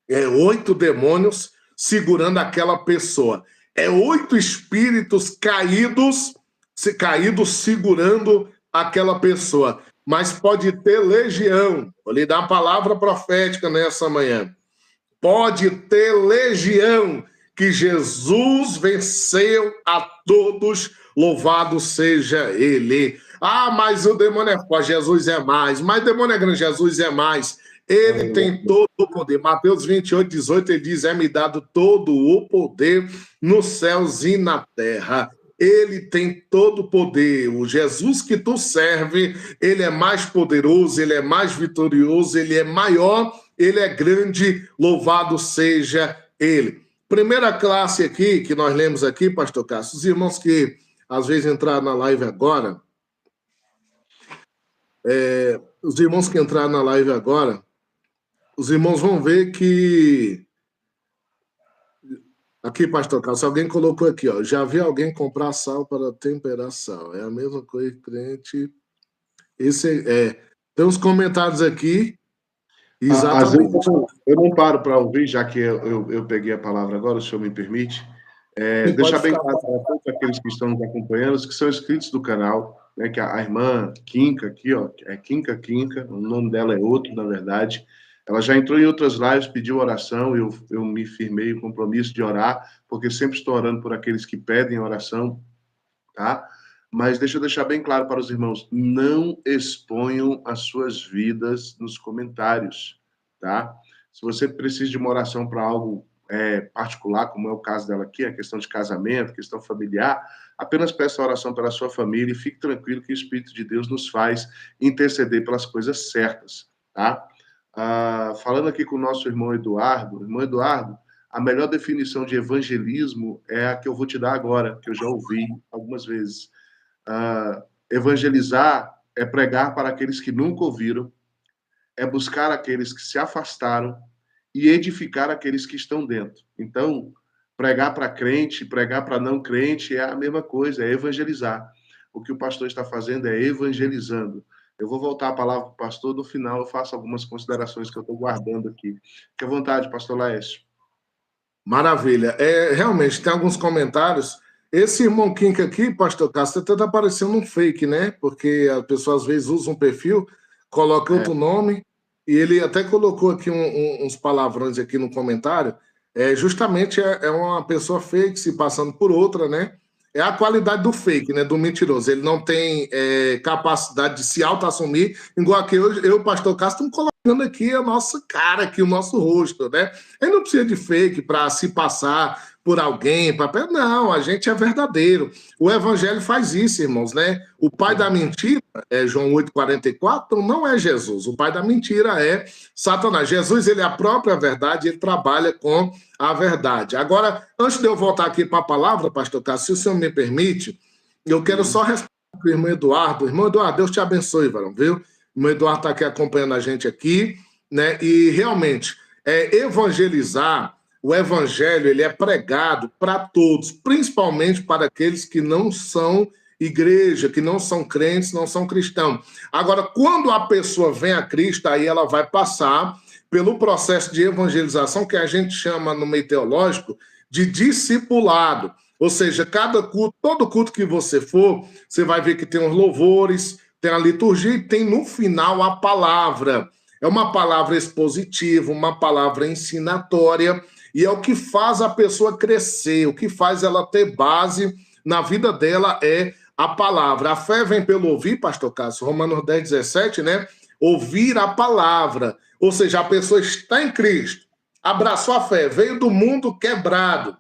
É 8 demônios segurando aquela pessoa. É 8 espíritos caídos segurando aquela pessoa. Mas pode ter legião. Vou lhe dar uma palavra profética nessa manhã. Pode ter legião, que Jesus venceu a todos, louvado seja ele. Ah, mas o demônio é forte, Jesus é mais. Mas o demônio é grande, Jesus é mais. Ele tem todo o poder. Mateus 28, 18, ele diz: é-me dado todo o poder nos céus e na terra. Ele tem todo o poder. O Jesus que tu serve, ele é mais poderoso, ele é mais vitorioso, ele é maior, ele é grande, louvado seja ele. Primeira classe aqui, que nós lemos aqui, pastor Cássio, os irmãos que às vezes entraram na live agora, os irmãos que entraram na live agora, os irmãos vão ver que... Aqui, pastor Cássio, alguém colocou aqui, ó, já vi alguém comprar sal para temperar sal. É a mesma coisa que crente... Tem uns comentários aqui, Às vezes exatamente. eu não paro para ouvir, já que eu peguei a palavra agora, o senhor me permite. Deixar bem claro para todos aqueles que estão nos acompanhando, os que são inscritos do canal, né, que a irmã Kinka aqui, ó, é Kinka, o nome dela é outro, na verdade. Ela já entrou em outras lives, pediu oração, eu me firmei o compromisso de orar, porque sempre estou orando por aqueles que pedem oração, tá? Mas deixa eu deixar bem claro para os irmãos, não exponham as suas vidas nos comentários, tá? Se você precisa de uma oração para algo particular, como é o caso dela aqui, a questão de casamento, questão familiar, apenas peça a oração pela sua família e fique tranquilo que o Espírito de Deus nos faz interceder pelas coisas certas, tá? Falando aqui com o nosso irmão Eduardo, a melhor definição de evangelismo é a que eu vou te dar agora, que eu já ouvi algumas vezes. Evangelizar é pregar para aqueles que nunca ouviram, é buscar aqueles que se afastaram e edificar aqueles que estão dentro. Então, pregar para crente, pregar para não crente é a mesma coisa, é evangelizar. O que o pastor está fazendo é evangelizando. Eu vou voltar a palavra para o pastor, no final eu faço algumas considerações que eu estou guardando aqui. Fique à vontade, pastor Laércio. Maravilha. Realmente, tem alguns comentários. Esse irmão Kinka aqui, pastor Cássio, está aparecendo um fake, né? Porque a pessoa às vezes usa um perfil, coloca outro nome, e ele até colocou aqui uns palavrões aqui no comentário. Justamente é uma pessoa fake se passando por outra, né? É a qualidade do fake, né? Do mentiroso. Ele não tem capacidade de se auto-assumir, igual aqui eu e o pastor Cássio estamos colocando aqui a nossa cara, aqui, o nosso rosto, né? Ele não precisa de fake para se passar por alguém, não, a gente é verdadeiro. O evangelho faz isso, irmãos, né? O pai da mentira, João 8,44, não é Jesus. O pai da mentira é Satanás. Jesus, ele é a própria verdade, ele trabalha com a verdade. Agora, antes de eu voltar aqui para a palavra, pastor Cássio, se o senhor me permite, eu quero só responder para o irmão Eduardo. Irmão Eduardo, Deus te abençoe, varão, viu? O irmão Eduardo está aqui acompanhando a gente aqui, né? E realmente, evangelizar, o evangelho, ele é pregado para todos, principalmente para aqueles que não são igreja, que não são crentes, não são cristãos. Agora, quando a pessoa vem a Cristo, aí ela vai passar pelo processo de evangelização que a gente chama no meio teológico de discipulado. Ou seja, cada culto, todo culto que você for, você vai ver que tem os louvores, tem a liturgia e tem no final a palavra. É uma palavra expositiva, uma palavra ensinatória, e é o que faz a pessoa crescer, o que faz ela ter base na vida dela é a palavra. A fé vem pelo ouvir, pastor Cássio, Romanos 10, 17, né? Ouvir a palavra. Ou seja, a pessoa está em Cristo, abraçou a fé, veio do mundo quebrado,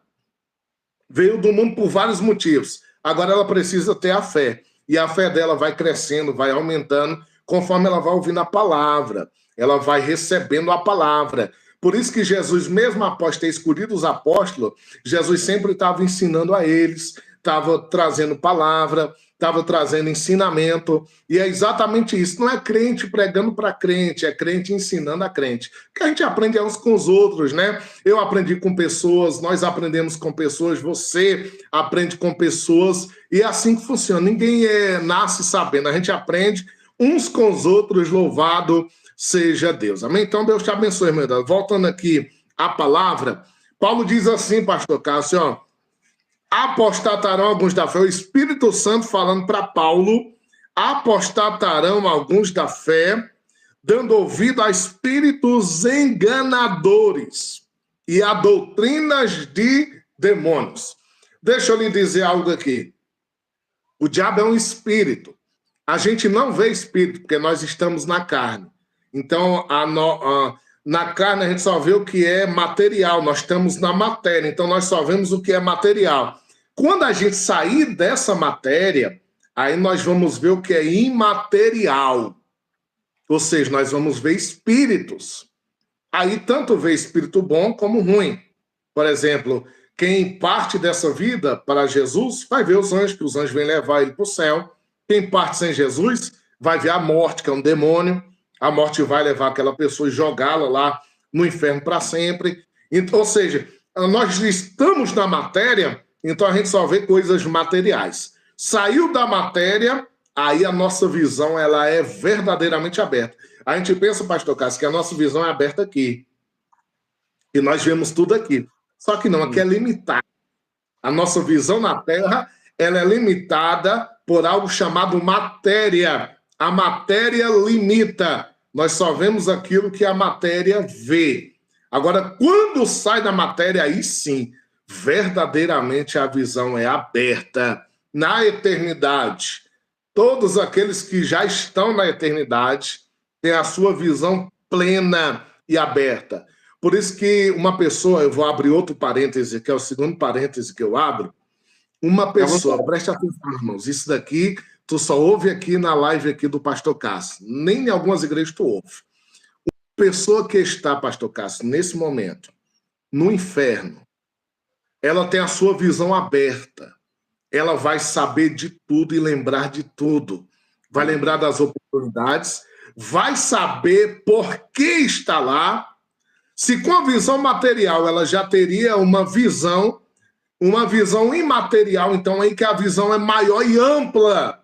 veio do mundo por vários motivos. Agora ela precisa ter a fé. E a fé dela vai crescendo, vai aumentando, conforme ela vai ouvindo a palavra. Ela vai recebendo a palavra. Por isso que Jesus, mesmo após ter escolhido os apóstolos, Jesus sempre estava ensinando a eles, estava trazendo palavra, estava trazendo ensinamento, e é exatamente isso. Não é crente pregando para crente, é crente ensinando a crente. Que a gente aprende uns com os outros, né? Eu aprendi com pessoas, nós aprendemos com pessoas, você aprende com pessoas, e é assim que funciona. Ninguém nasce sabendo, a gente aprende uns com os outros, louvado seja Deus. Amém? Então, Deus te abençoe, meu Deus. Voltando aqui à palavra, Paulo diz assim, pastor Cássio, ó, apostatarão alguns da fé. O Espírito Santo falando para Paulo, apostatarão alguns da fé, dando ouvido a espíritos enganadores e a doutrinas de demônios. Deixa eu lhe dizer algo aqui. O diabo é um espírito. a gente não vê espírito, porque nós estamos na carne. Então, na carne a gente só vê o que é material, nós estamos na matéria, então nós só vemos o que é material. Quando a gente sair dessa matéria, aí nós vamos ver o que é imaterial. Ou seja, nós vamos ver espíritos. Aí tanto vê espírito bom como ruim. Por exemplo, quem parte dessa vida para Jesus vai ver os anjos, que os anjos vêm levar ele para o céu. Quem parte sem Jesus vai ver a morte, que é um demônio. A morte vai levar aquela pessoa e jogá-la lá no inferno para sempre. Então, ou seja, nós estamos na matéria, então a gente só vê coisas materiais. Saiu da matéria, aí a nossa visão ela é verdadeiramente aberta. A gente pensa, pastor Cássio, que a nossa visão é aberta aqui. E nós vemos tudo aqui. Só que não, aqui é limitado. A nossa visão na Terra ela é limitada por algo chamado matéria. A matéria limita. Nós só vemos aquilo que a matéria vê. Agora, quando sai da matéria, aí sim, verdadeiramente a visão é aberta. Na eternidade, todos aqueles que já estão na eternidade têm a sua visão plena e aberta. Por isso que uma pessoa, eu vou abrir outro parêntese, que é o segundo parêntese que eu abro, uma pessoa, preste atenção, irmãos, isso daqui tu só ouve aqui na live aqui do pastor Cássio, nem em algumas igrejas tu ouve. Uma pessoa que está, pastor Cássio, nesse momento, no inferno, ela tem a sua visão aberta, ela vai saber de tudo e lembrar de tudo, vai lembrar das oportunidades, vai saber por que está lá. Se com a visão material ela já teria uma visão imaterial, então aí que a visão é maior e ampla.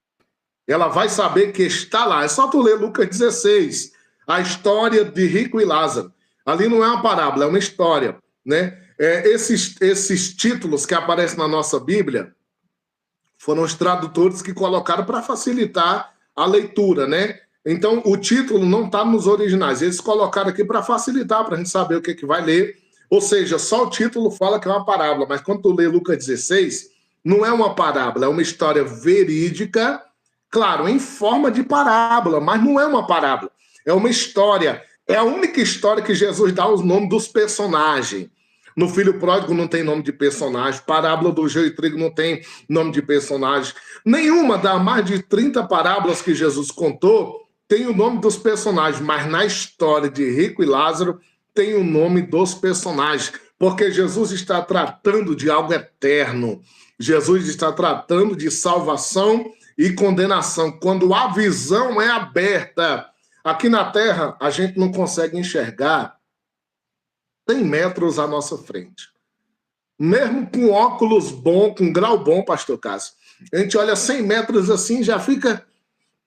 Ela vai saber que está lá. É só tu ler Lucas 16, a história de Rico e Lázaro. Ali não é uma parábola, é uma história, né? Esses títulos que aparecem na nossa Bíblia foram os tradutores que colocaram para facilitar a leitura, né? Então, o título não está nos originais. Eles colocaram aqui para facilitar, para a gente saber o que vai ler. Ou seja, só o título fala que é uma parábola, mas quando tu lê Lucas 16, não é uma parábola, é uma história verídica, claro, em forma de parábola, mas não é uma parábola. É uma história. É a única história que Jesus dá os nomes dos personagens. No Filho Pródigo não tem nome de personagem. Parábola do joio e trigo não tem nome de personagem. Nenhuma das mais de 30 parábolas que Jesus contou tem o nome dos personagens, mas na história de Rico e Lázaro tem o nome dos personagens, porque Jesus está tratando de algo eterno. Jesus está tratando de salvação e condenação. Quando a visão é aberta, aqui na Terra a gente não consegue enxergar 100 metros à nossa frente. Mesmo com óculos bom, com grau bom, pastor Cássio, a gente olha 100 metros assim já fica...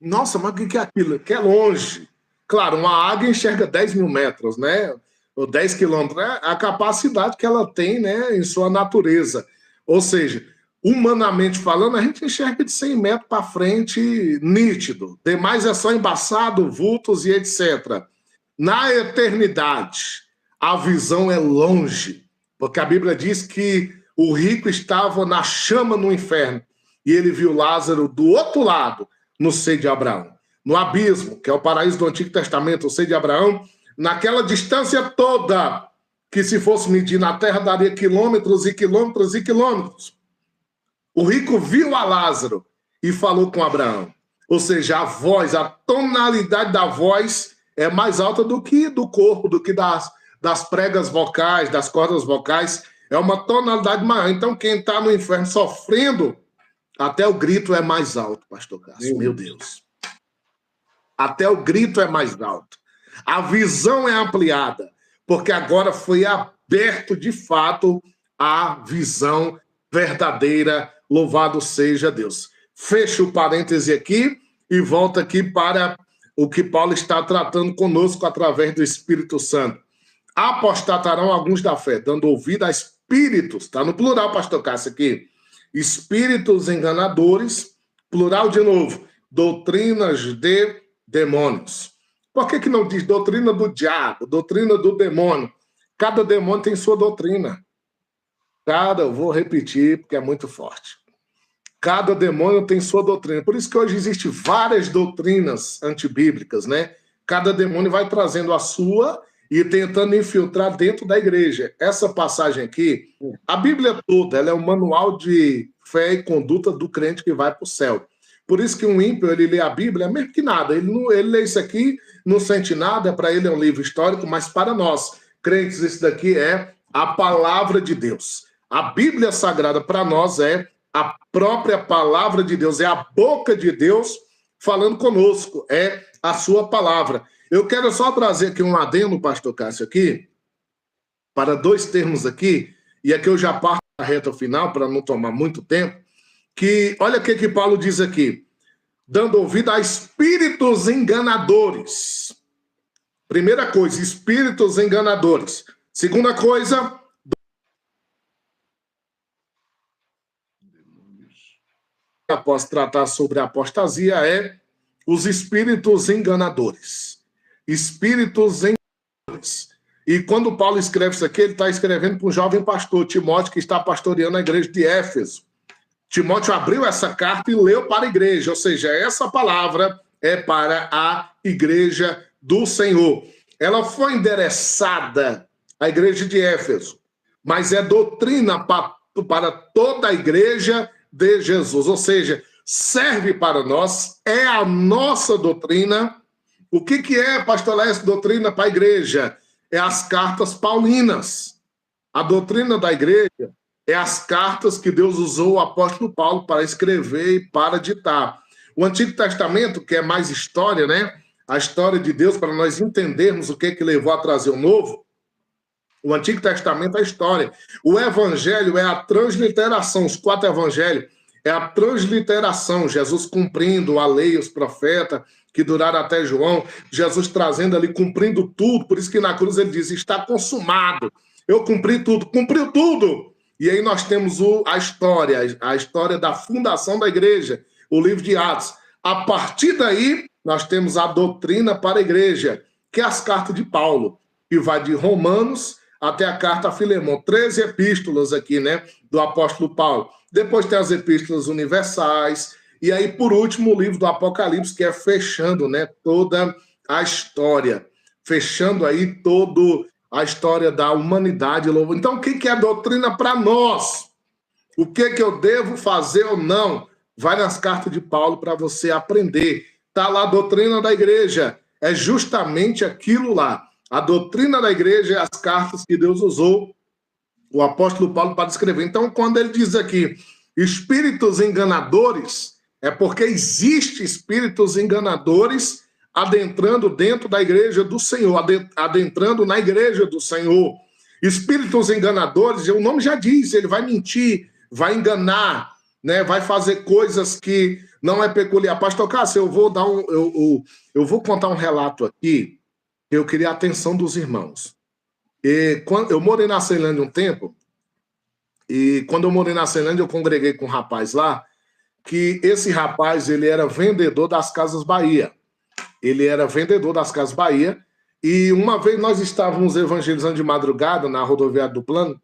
Nossa, mas o que é aquilo? Que é longe. Claro, uma águia enxerga 10 mil metros, né? Ou 10 quilômetros. É a capacidade que ela tem, né, em sua natureza. Ou seja, humanamente falando, a gente enxerga de 100 metros para frente nítido. Demais é só embaçado, vultos e etc. Na eternidade, a visão é longe. Porque a Bíblia diz que o rico estava na chama no inferno. E ele viu Lázaro do outro lado, no seio de Abraão, no abismo, que é o paraíso do Antigo Testamento, o seio de Abraão, naquela distância toda, que se fosse medir na terra, daria quilômetros e quilômetros e quilômetros. O rico viu a Lázaro e falou com Abraão. Ou seja, a voz, a tonalidade da voz é mais alta do que do corpo, do que das pregas vocais, das cordas vocais, é uma tonalidade maior. Então, quem está no inferno sofrendo, até o grito é mais alto, pastor Cássio. Meu Deus. Até o grito é mais alto. A visão é ampliada, porque agora foi aberto de fato a visão verdadeira. Louvado seja Deus. Fecha o parêntese aqui e volta aqui para o que Paulo está tratando conosco através do Espírito Santo. Apostatarão alguns da fé, dando ouvido a espíritos. Está no plural, pastor Cássio, aqui. Espíritos enganadores, plural de novo, doutrinas de demônios. Por que não diz doutrina do diabo, doutrina do demônio? Cada demônio tem sua doutrina. Eu vou repetir porque é muito forte. Cada demônio tem sua doutrina. Por isso que hoje existem várias doutrinas antibíblicas, né? Cada demônio vai trazendo a sua e tentando infiltrar dentro da igreja. Essa passagem aqui, a Bíblia toda, ela é um manual de fé e conduta do crente que vai para o céu. Por isso que um ímpio, ele lê a Bíblia, é mesmo que nada. Ele lê isso aqui, não sente nada, para ele é um livro histórico, mas para nós, crentes, isso daqui é a palavra de Deus. A Bíblia Sagrada para nós é a própria palavra de Deus, é a boca de Deus falando conosco, é a sua palavra. Eu quero só trazer aqui um adendo, pastor Cássio, aqui, para dois termos aqui, e aqui eu já parto da reta final, para não tomar muito tempo, que olha o que Paulo diz aqui, dando ouvido a espíritos enganadores. Primeira coisa, espíritos enganadores. Segunda coisa, após tratar sobre a apostasia, é os espíritos enganadores. Espíritos enganadores. E quando Paulo escreve isso aqui, ele está escrevendo para um jovem pastor, Timóteo, que está pastoreando a igreja de Éfeso. Timóteo abriu essa carta e leu para a igreja, ou seja, essa palavra é para a igreja do Senhor. Ela foi endereçada à igreja de Éfeso, mas é doutrina para toda a igreja de Jesus, ou seja, serve para nós, é a nossa doutrina. O que é, pastor Lécio, doutrina para a igreja? É as cartas paulinas. A doutrina da igreja é as cartas que Deus usou o apóstolo Paulo para escrever e para ditar. O Antigo Testamento, que é mais história, né? A história de Deus, para nós entendermos o que levou a trazer o Novo. O Antigo Testamento é a história. O Evangelho é a transliteração. Os 4 evangelhos é a transliteração. Jesus cumprindo a lei, os profetas, que duraram até João. Jesus trazendo ali, cumprindo tudo. Por isso que na cruz ele diz, está consumado. Eu cumpri tudo. Cumpriu tudo. E aí nós temos a história da fundação da igreja, o livro de Atos. A partir daí, nós temos a doutrina para a igreja, que é as cartas de Paulo, que vai de Romanos até a carta a Filemão. 13 epístolas aqui, né, do apóstolo Paulo. Depois tem as epístolas universais. E aí, por último, o livro do Apocalipse, que é fechando, né, toda a história. Fechando aí toda a história da humanidade. Então, o que é a doutrina para nós? O que eu devo fazer ou não? Vai nas cartas de Paulo para você aprender. Está lá a doutrina da igreja. É justamente aquilo lá. A doutrina da igreja é as cartas que Deus usou o apóstolo Paulo para descrever. Então, quando ele diz aqui espíritos enganadores, é porque existe espíritos enganadores adentrando dentro da igreja do Senhor, adentrando na igreja do Senhor. Espíritos enganadores, o nome já diz, ele vai mentir, vai enganar, né? Vai fazer coisas que não é peculiar. Pastor Cássio, eu vou contar um relato aqui, que eu queria a atenção dos irmãos. Quando eu morei na Ceilândia um tempo, e quando eu morei na Ceilândia, eu congreguei com um rapaz lá, que esse rapaz, ele era vendedor das Casas Bahia. Ele era vendedor das Casas Bahia, e uma vez nós estávamos evangelizando de madrugada na rodoviária do Plano,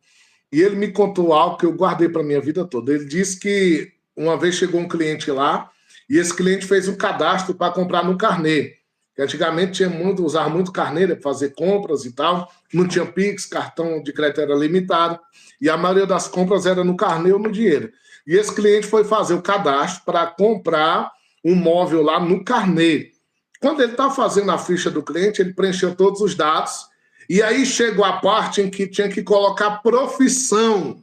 e ele me contou algo que eu guardei para a minha vida toda. Ele disse que uma vez chegou um cliente lá, e esse cliente fez um cadastro para comprar no carnê. Que antigamente usava muito carneiro para fazer compras e tal, não tinha Pix, cartão de crédito era limitado, e a maioria das compras era no carnê ou no dinheiro. E esse cliente foi fazer o cadastro para comprar um móvel lá no carnê. Quando ele está fazendo a ficha do cliente, ele preencheu todos os dados, e aí chegou a parte em que tinha que colocar profissão.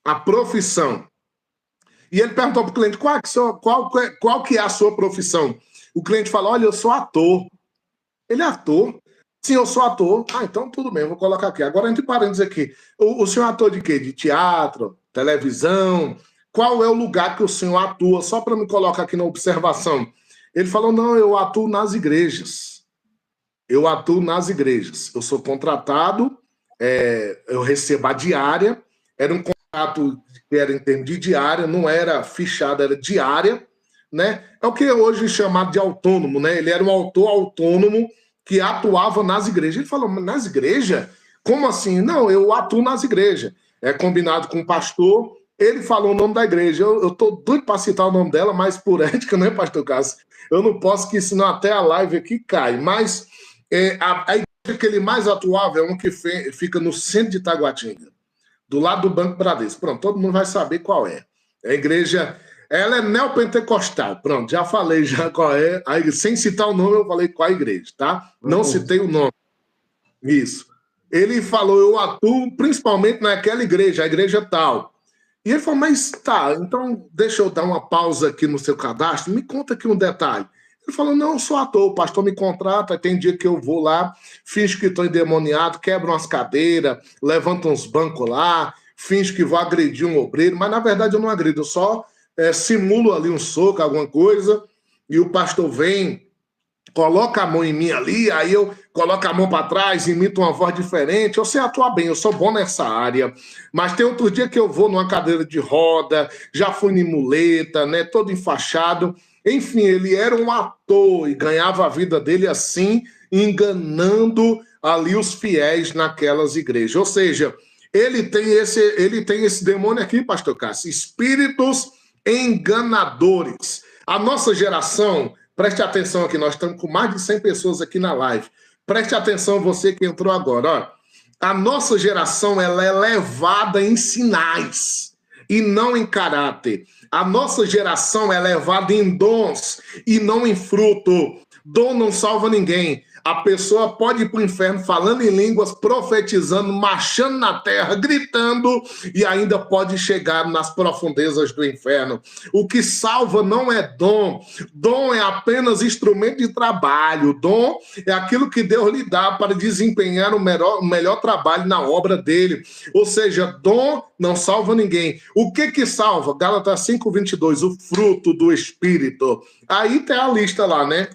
A profissão. E ele perguntou para o cliente, qual que é a sua profissão? O cliente falou, olha, eu sou ator. Ele é ator? Sim, eu sou ator. Ah, então tudo bem, vou colocar aqui. Agora, entre parênteses aqui, o senhor é ator de quê? De teatro, televisão? Qual é o lugar que o senhor atua? Só para me colocar aqui na observação. Ele falou, não, eu atuo nas igrejas. Eu atuo nas igrejas. Eu sou contratado, eu recebo a diária. Era um contrato que era em termos de diária, não era fichado, era diária. Né? É o que é hoje chamado de autônomo, né? Ele era um autor autônomo que atuava nas igrejas. Ele falou, mas nas igrejas? Como assim? Não, eu atuo nas igrejas. É combinado com o pastor, Ele falou o nome da igreja. Eu tô doido para citar o nome dela, mas por ética, né, pastor Cássio? Eu não posso, que senão até a live aqui cai. Mas a igreja que ele mais atuava é uma que fica no centro de Taguatinga, do lado do Banco Bradesco. Pronto, todo mundo vai saber qual é. A igreja, ela é neopentecostal. Pronto, já falei já qual é. Aí, sem citar o nome, eu falei qual é a igreja, tá? Não citei o nome. Isso. Ele falou, eu atuo principalmente naquela igreja, a igreja tal. E ele falou, mas tá, então deixa eu dar uma pausa aqui no seu cadastro, me conta aqui um detalhe. Ele falou, não, eu sou ator, o pastor me contrata, tem dia que eu vou lá, finjo que estou endemoniado, quebro umas cadeiras, levanto uns bancos lá, finjo que vou agredir um obreiro, mas na verdade eu não agrido, eu só simulo ali um soco, alguma coisa, e o pastor vem, coloca a mão em mim ali, aí eu coloco a mão para trás, imito uma voz diferente. Eu sei atuar bem, eu sou bom nessa área. Mas tem outro dia que eu vou numa cadeira de roda, já fui em muleta, né, todo enfaixado. Enfim, ele era um ator e ganhava a vida dele assim, enganando ali os fiéis naquelas igrejas. Ou seja, ele tem esse demônio aqui, pastor Cássio, espíritos enganadores. A nossa geração... Preste atenção aqui, nós estamos com mais de 100 pessoas aqui na live. Preste atenção, você que entrou agora. Ó. A nossa geração ela é levada em sinais e não em caráter. A nossa geração é levada em dons e não em fruto. Dom não salva ninguém. A pessoa pode ir para o inferno falando em línguas, profetizando, marchando na terra, gritando, e ainda pode chegar nas profundezas do inferno. O que salva não é dom. Dom é apenas instrumento de trabalho. Dom é aquilo que Deus lhe dá para desempenhar o melhor trabalho na obra dele. Ou seja, dom não salva ninguém. O que salva? Gálatas 5:22, o fruto do Espírito. Aí tem a lista lá, né?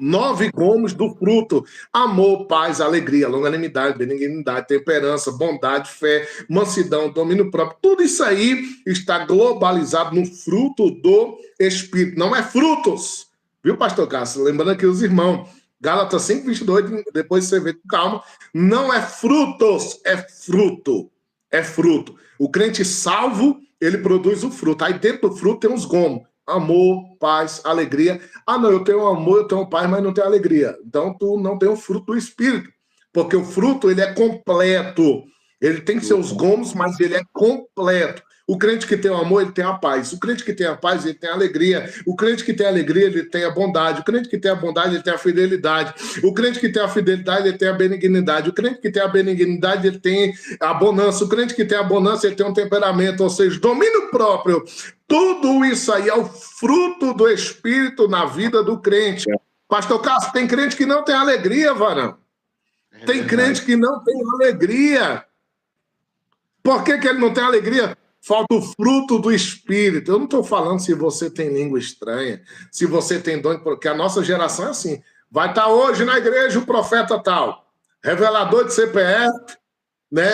9 gomos do fruto: amor, paz, alegria, longanimidade, benignidade, temperança, bondade, fé, mansidão, domínio próprio. Tudo isso aí está globalizado no fruto do Espírito. Não é frutos, viu, pastor Cássio? Lembrando aqui os irmãos, Gálatas 5:22, depois você vê com calma. Não é frutos, é fruto. É fruto. O crente salvo, ele produz o fruto. Aí dentro do fruto tem uns gomos: amor, paz, alegria. Ah, não, eu tenho amor, eu tenho paz, mas não tenho alegria. Então, tu não tem o fruto do Espírito. Porque o fruto, ele é completo. Ele tem seus gomos, mas ele é completo. O crente que tem o amor, ele tem a paz. O crente que tem a paz, ele tem a alegria. O crente que tem a alegria, ele tem a bondade. O crente que tem a bondade, ele tem a fidelidade. O crente que tem a fidelidade, ele tem a benignidade. O crente que tem a benignidade, ele tem a bonança. O crente que tem a bonança, ele tem um temperamento, ou seja, domínio próprio. Tudo isso aí é o fruto do Espírito na vida do crente. Pastor Cássio, tem crente que não tem alegria, varão. Tem crente que não tem alegria. Por que ele não tem alegria? Falta o fruto do Espírito. Eu não estou falando se você tem língua estranha, se você tem dom, porque a nossa geração é assim. Vai estar hoje na igreja o profeta tal, revelador de CPF, né?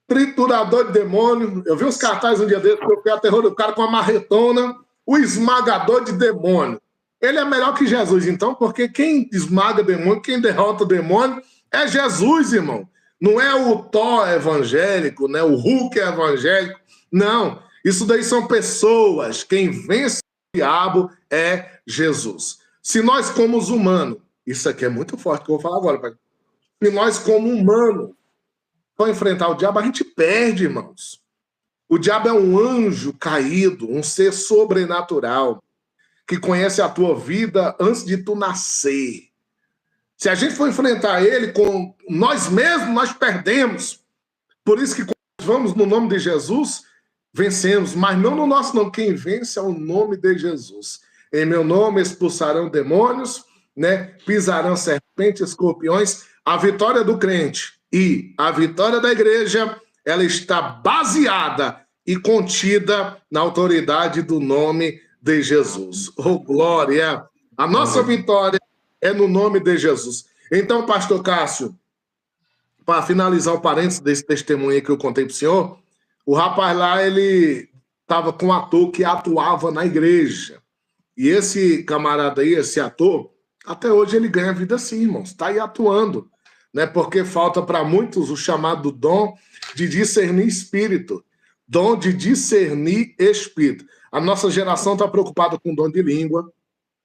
Triturador de demônio. Eu vi uns cartazes um dia desse, eu fui aterror do cara com uma marretona, o esmagador de demônio. Ele é melhor que Jesus, então, porque quem esmaga demônio, quem derrota o demônio é Jesus, irmão. Não é o Thor evangélico, né? O Hulk evangélico. Não, isso daí são pessoas. Quem vence o diabo é Jesus. Se nós, como humanos, isso aqui é muito forte que eu vou falar agora, pai. Se nós, como humanos, para enfrentar o diabo, a gente perde, irmãos. O diabo é um anjo caído, um ser sobrenatural, que conhece a tua vida antes de tu nascer. Se a gente for enfrentar ele com nós mesmos, nós perdemos. Por isso que quando vamos no nome de Jesus, vencemos, mas não no nosso nome. Quem vence é o nome de Jesus. Em meu nome expulsarão demônios, né? Pisarão serpentes, escorpiões. A vitória do crente e a vitória da igreja, ela está baseada e contida na autoridade do nome de Jesus. Oh, glória! A nossa vitória é no nome de Jesus. Então, pastor Cássio, para finalizar o parênteses desse testemunho que eu contei para o senhor, o rapaz lá, ele estava com um ator que atuava na igreja. E esse camarada aí, esse ator, até hoje ele ganha vida assim, irmãos. Está aí atuando. né? Porque falta para muitos o chamado dom de discernir espírito, dom de discernir espírito. A nossa geração está preocupada com o dom de língua,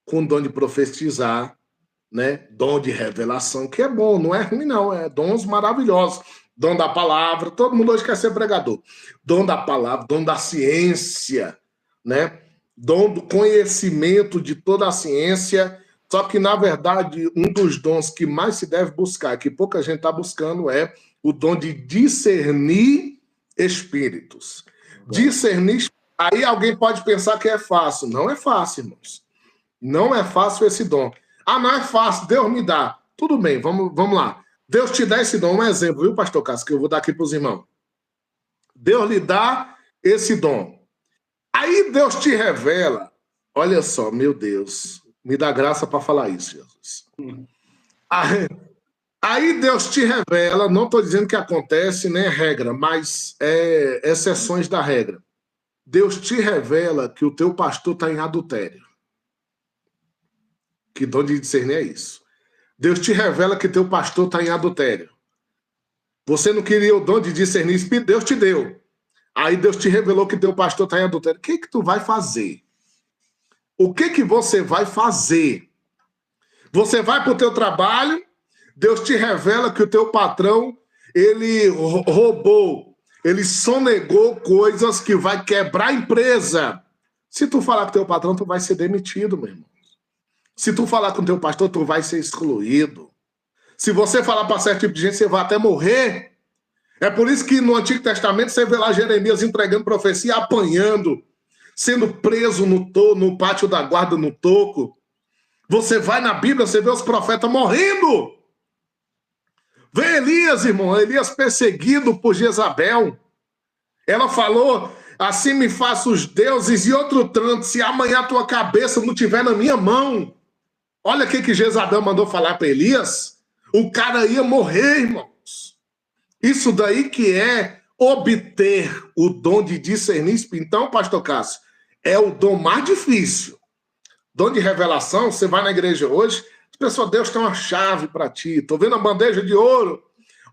com o dom de profetizar, né? Dom de revelação, que é bom, não é ruim não, é dons maravilhosos. Dom da palavra, todo mundo hoje quer ser pregador. Dom da palavra, dom da ciência, né? Dom do conhecimento de toda a ciência. Só que, na verdade, um dos dons que mais se deve buscar, que pouca gente está buscando, é o dom de discernir espíritos. Discernir. Aí alguém pode pensar que é fácil. Não é fácil, irmãos. Não é fácil esse dom. Ah, não é fácil, Deus me dá. Tudo bem, vamos lá. Deus te dá esse dom. Um exemplo, viu, pastor Cássio, que eu vou dar aqui para os irmãos. Deus lhe dá esse dom. Aí Deus te revela. Olha só, meu Deus, me dá graça para falar isso, Jesus. Aí Deus te revela, não estou dizendo que acontece, nem é regra, mas é exceções da regra. Deus te revela que o teu pastor está em adultério. Que dom de discernir é isso. Deus te revela que teu pastor está em adultério. Você não queria o dom de discernir espírito, Deus te deu. Aí Deus te revelou que teu pastor está em adultério. O que tu vai fazer? O que você vai fazer? Você vai para o teu trabalho, Deus te revela que o teu patrão, ele roubou, ele sonegou coisas que vai quebrar a empresa. Se tu falar com o teu patrão, tu vai ser demitido, meu irmão. Se tu falar com o teu pastor, tu vai ser excluído. Se você falar para certo tipo de gente, você vai até morrer. É por isso que no Antigo Testamento você vê lá Jeremias entregando profecia, apanhando, sendo preso no pátio da guarda, no toco. Você vai na Bíblia, você vê os profetas morrendo. Vê Elias, irmão, Elias perseguido por Jezabel. Ela falou, assim me faça os deuses e outro tanto, se amanhã a tua cabeça não estiver na minha mão. Olha o que Jezabel mandou falar para Elias. O cara ia morrer, irmãos. Isso daí que é obter o dom de discernir. Então, pastor Cássio, é o dom mais difícil. Dom de revelação, você vai na igreja hoje, pessoal, Deus tem uma chave para ti. Estou vendo a bandeja de ouro.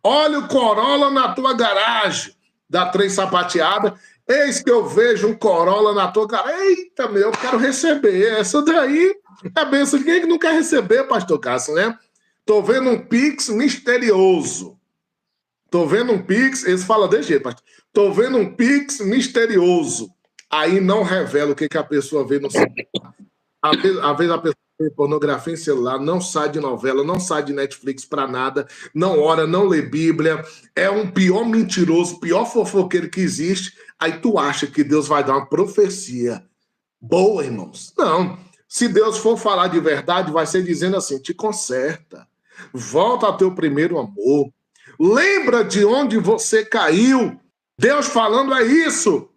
Olha o Corolla na tua garagem. Dá 3 sapateadas. Eis que eu vejo um Corolla na tua garagem. Eita, meu, eu quero receber. Essa daí é bênção de quem que não quer receber, pastor Cássio, né? Estou vendo um Pix misterioso. Estou vendo um Pix, eles falam desse jeito, pastor. Estou vendo um Pix misterioso. Aí não revela o que a pessoa vê no celular. Às vezes a pessoa vê pornografia em celular, não sai de novela, não sai de Netflix para nada, não ora, não lê Bíblia, é um pior mentiroso, pior fofoqueiro que existe. Aí tu acha que Deus vai dar uma profecia boa, irmãos? Não. Se Deus for falar de verdade, vai ser dizendo assim, te conserta, volta ao teu primeiro amor, lembra de onde você caiu. Deus falando é isso.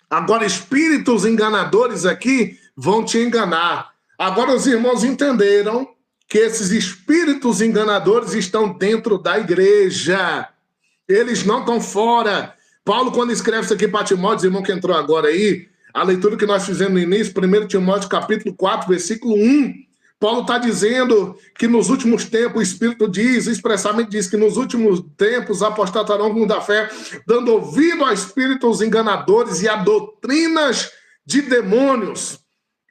Agora, espíritos enganadores aqui vão te enganar. Agora, os irmãos entenderam que esses espíritos enganadores estão dentro da igreja. Eles não estão fora. Paulo, quando escreve isso aqui para Timóteo, irmão que entrou agora aí, a leitura que nós fizemos no início, 1 Timóteo capítulo 4, versículo 1, Paulo está dizendo que nos últimos tempos, o Espírito diz, expressamente diz, que nos últimos tempos apostatarão alguns da fé, dando ouvido a espíritos enganadores e a doutrinas de demônios.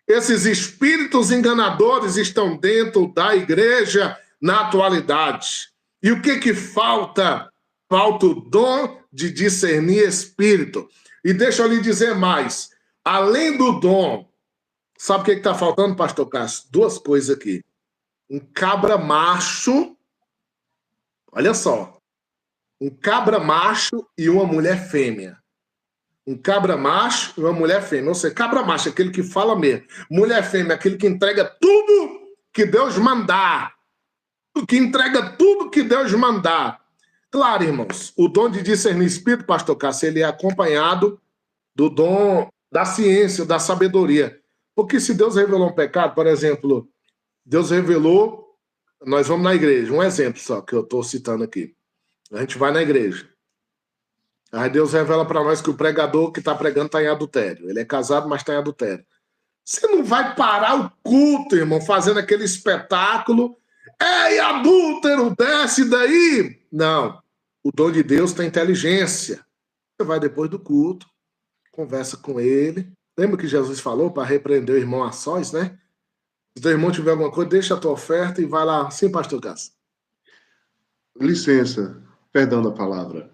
Esses espíritos enganadores estão dentro da igreja na atualidade. E o que falta? Falta o dom de discernir espírito. E deixa eu lhe dizer mais. Além do dom, sabe o que está faltando, pastor Cássio? 2 coisas aqui. Um cabra macho, olha só, um cabra macho e uma mulher fêmea. Um cabra macho e uma mulher fêmea. Ou seja, cabra macho é aquele que fala mesmo. Mulher fêmea é aquele que entrega tudo que Deus mandar. Que entrega tudo que Deus mandar. Claro, irmãos, o dom de discernir espírito, pastor Cássio, ele é acompanhado do dom da ciência, da sabedoria. Porque se Deus revelou um pecado, por exemplo, Deus revelou, nós vamos na igreja, um exemplo só que eu estou citando aqui. A gente vai na igreja. Aí Deus revela para nós que o pregador que está pregando está em adultério. Ele é casado, mas está em adultério. Você não vai parar o culto, irmão, fazendo aquele espetáculo. Ei, adúltero, desce desce daí. Não. O dom de Deus tem inteligência. Você vai depois do culto, conversa com ele. Lembra que Jesus falou para repreender o irmão a sós, né? Se o irmão tiver alguma coisa, deixa a tua oferta e vai lá. Sim, pastor Cássio. Licença, perdão da palavra.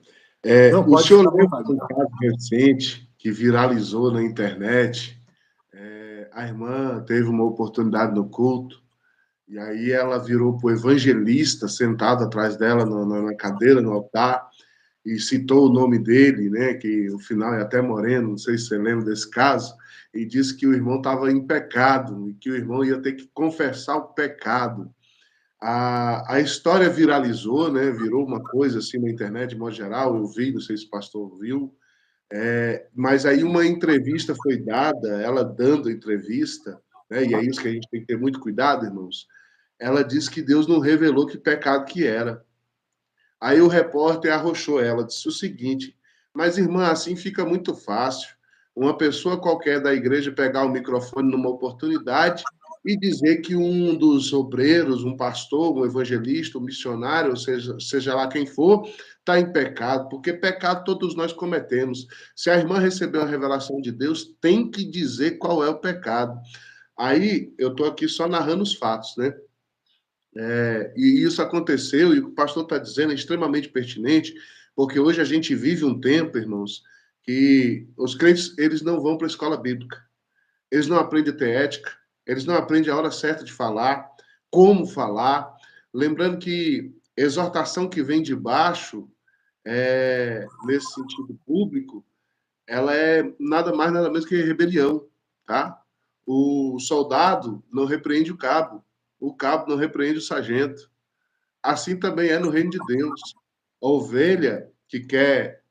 Não, O pode senhor falar, lembra de um caso recente que viralizou na internet? A irmã teve uma oportunidade no culto, e aí ela virou para o evangelista sentado atrás dela na cadeira, no altar, e citou o nome dele, né, que o final é até Moreno, não sei se você lembra desse caso, e disse que o irmão estava em pecado, e que o irmão ia ter que confessar o pecado. A história viralizou, né, virou uma coisa assim na internet, de modo geral, eu vi, não sei se o pastor viu, mas aí uma entrevista foi dada, ela dando entrevista, né, e é isso que a gente tem que ter muito cuidado, irmãos. Ela disse que Deus não revelou que pecado que era. Aí o repórter arrochou ela, disse o seguinte: mas irmã, assim fica muito fácil. Uma pessoa qualquer da igreja pegar o microfone numa oportunidade e dizer que um dos obreiros, um pastor, um evangelista, um missionário, ou seja lá quem for, está em pecado, porque pecado todos nós cometemos. Se a irmã recebeu a revelação de Deus, tem que dizer qual é o pecado. Aí eu estou aqui só narrando os fatos, né? E isso aconteceu, e o que o pastor está dizendo é extremamente pertinente, porque hoje a gente vive um tempo, irmãos, que os crentes eles não vão para a escola bíblica, eles não aprendem a ter ética, eles não aprendem a hora certa de falar, como falar. Lembrando que exortação que vem de baixo, nesse sentido público, ela é nada mais, nada menos que rebelião, tá? O soldado não repreende o cabo não repreende o sargento. Assim também é no reino de Deus. A ovelha que quer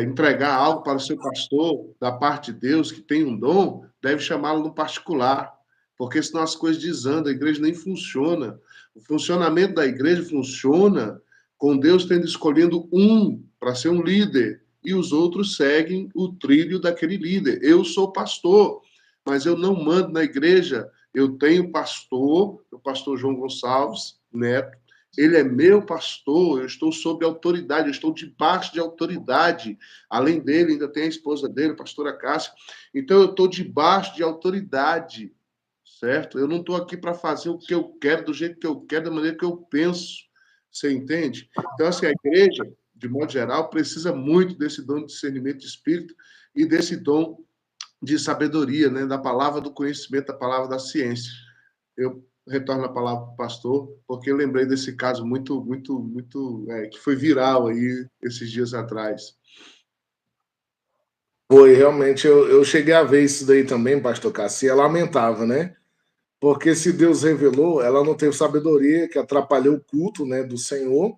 entregar algo para o seu pastor, da parte de Deus, que tem um dom, deve chamá-lo no particular, porque senão as coisas desandam, a igreja nem funciona. O funcionamento da igreja funciona com Deus tendo escolhido um para ser um líder, e os outros seguem o trilho daquele líder. Eu sou pastor, mas eu não mando na igreja. Eu tenho pastor, o pastor João Gonçalves Neto, ele é meu pastor, eu estou sob autoridade, eu estou debaixo de autoridade. Além dele, ainda tem a esposa dele, a pastora Cássia. Então, eu estou debaixo de autoridade, certo? Eu não estou aqui para fazer o que eu quero, do jeito que eu quero, da maneira que eu penso. Você entende? Então, assim, a igreja, de modo geral, precisa muito desse dom de discernimento de espírito e desse dom de sabedoria, né? Da palavra do conhecimento, da palavra da ciência. Eu retorno a palavra para o pastor, porque eu lembrei desse caso muito, que foi viral aí esses dias atrás. Foi, realmente, eu cheguei a ver isso daí também, pastor Cássio, e é lamentável, né? Porque se Deus revelou, ela não teve sabedoria, que atrapalhou o culto, né, do Senhor.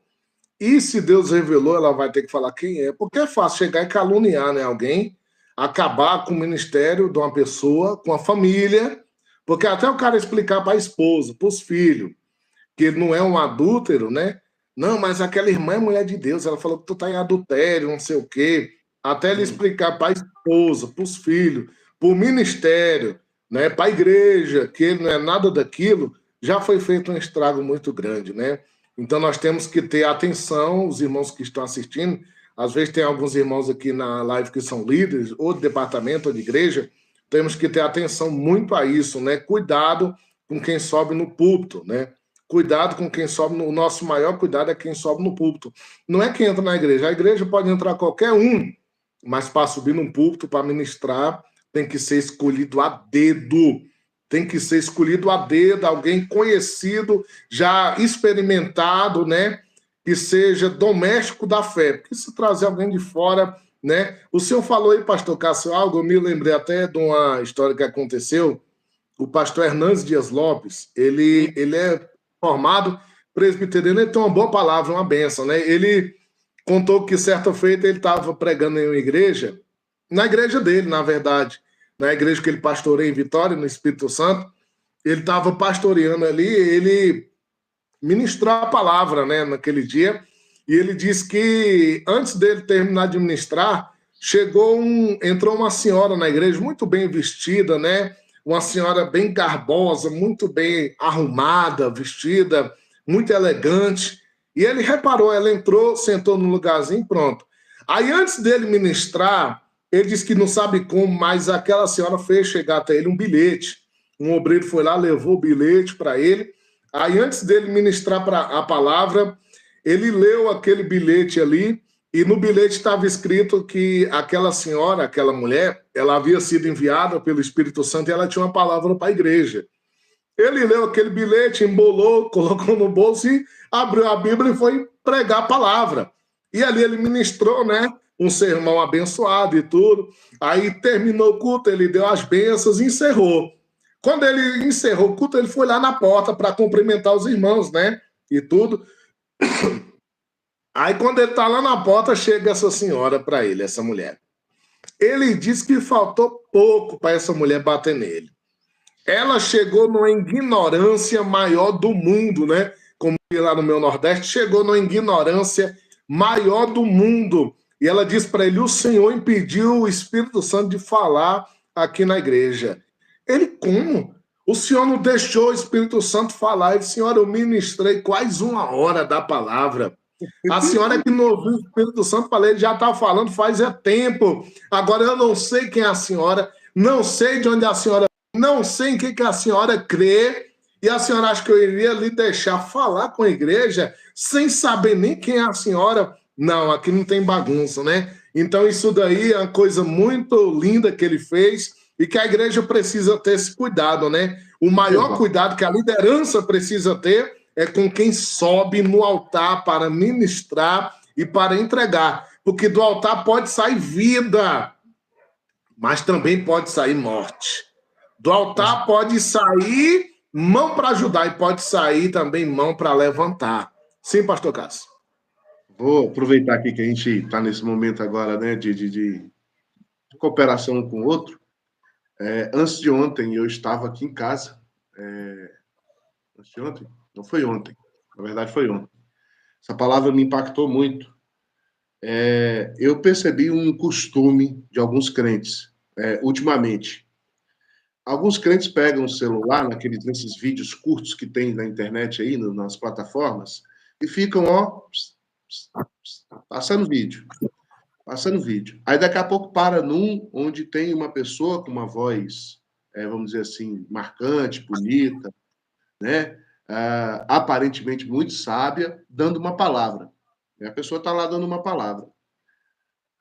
E se Deus revelou, ela vai ter que falar quem é. Porque é fácil chegar e caluniar, né, alguém, acabar com o ministério de uma pessoa, com a família, porque até o cara explicar para a esposa, para os filhos, que ele não é um adúltero, né? Não, mas aquela irmã é mulher de Deus, ela falou que tu tá em adultério, não sei o quê. Até ele explicar para a esposa, para os filhos, para o ministério, né, para a igreja, que ele não é nada daquilo, já foi feito um estrago muito grande, né? Então nós temos que ter atenção, os irmãos que estão assistindo, às vezes tem alguns irmãos aqui na live que são líderes, ou de departamento, ou de igreja, temos que ter atenção muito a isso, né? Cuidado com quem sobe no púlpito, né? Cuidado com quem sobe, o nosso maior cuidado é quem sobe no púlpito. Não é quem entra na igreja, a igreja pode entrar qualquer um, mas para subir num púlpito, para ministrar, tem que ser escolhido a dedo. Tem que ser escolhido a dedo, alguém conhecido, já experimentado, né? Que seja doméstico da fé. Porque se trazer alguém de fora, né? O senhor falou aí, pastor Cássio, algo, eu me lembrei até de uma história que aconteceu. O pastor Hernandes Dias Lopes, ele é formado presbiteriano, ele tem uma boa palavra, uma benção, né? Ele contou que certa feita ele estava pregando em uma igreja, na igreja dele, na verdade, na igreja que ele pastoreia em Vitória, no Espírito Santo, ele estava pastoreando ali, ele ministrou a palavra, né, naquele dia, e ele disse que antes dele terminar de ministrar, entrou uma senhora na igreja, muito bem vestida, né, uma senhora bem garbosa, muito bem arrumada, vestida, muito elegante, E ele reparou, ela entrou, sentou no lugarzinho, pronto. Aí, antes dele ministrar, ele disse que não sabe como, mas aquela senhora fez chegar até ele um bilhete. Um obreiro foi lá, levou o bilhete para ele. Aí, antes dele ministrar a palavra, ele leu aquele bilhete ali, e no bilhete estava escrito que aquela senhora, aquela mulher, ela havia sido enviada pelo Espírito Santo e ela tinha uma palavra para a igreja. Ele leu aquele bilhete, embolou, colocou no bolso e abriu a Bíblia e foi pregar a palavra. E ali ele ministrou, né? Um sermão abençoado e tudo. Aí terminou o culto, ele deu as bênçãos e encerrou. Quando ele encerrou o culto, ele foi lá na porta para cumprimentar os irmãos, né? E tudo. Aí quando ele está lá na porta, chega essa senhora para ele, essa mulher. Ele disse que faltou pouco para essa mulher bater nele. Ela chegou numa ignorância maior do mundo, né? Como lá no meu Nordeste, chegou numa ignorância maior do mundo. E ela disse para ele: o Senhor impediu o Espírito Santo de falar aqui na igreja. Ele, como? O Senhor não deixou o Espírito Santo falar. Ele, senhora, eu ministrei quase 1 hora da palavra. A senhora que não ouviu o Espírito Santo falar, ele já está falando faz tempo. Agora eu não sei quem é a senhora, não sei de onde a senhora, não sei em que a senhora crê, e a senhora acha que eu iria lhe deixar falar com a igreja sem saber nem quem é a senhora? Não, aqui não tem bagunça, né? Então isso daí é uma coisa muito linda que ele fez e que a igreja precisa ter esse cuidado, né? O maior cuidado que a liderança precisa ter é com quem sobe no altar para ministrar e para entregar. Porque do altar pode sair vida, mas também pode sair morte. Do altar pode sair mão para ajudar e pode sair também mão para levantar. Sim, pastor Cássio. Vou aproveitar aqui que a gente está nesse momento agora, né, de cooperação um com o outro. Antes de ontem, eu estava aqui em casa. Antes de ontem? Não foi ontem. Na verdade, foi ontem. Essa palavra me impactou muito. Eu percebi um costume de alguns crentes, ultimamente. Alguns crentes pegam o celular, nesses vídeos curtos que tem na internet aí, nas plataformas, e ficam, passando vídeo. Passando vídeo. Aí daqui a pouco para num onde tem uma pessoa com uma voz, vamos dizer assim, marcante, bonita, né? Aparentemente muito sábia, dando uma palavra. E a pessoa está lá dando uma palavra.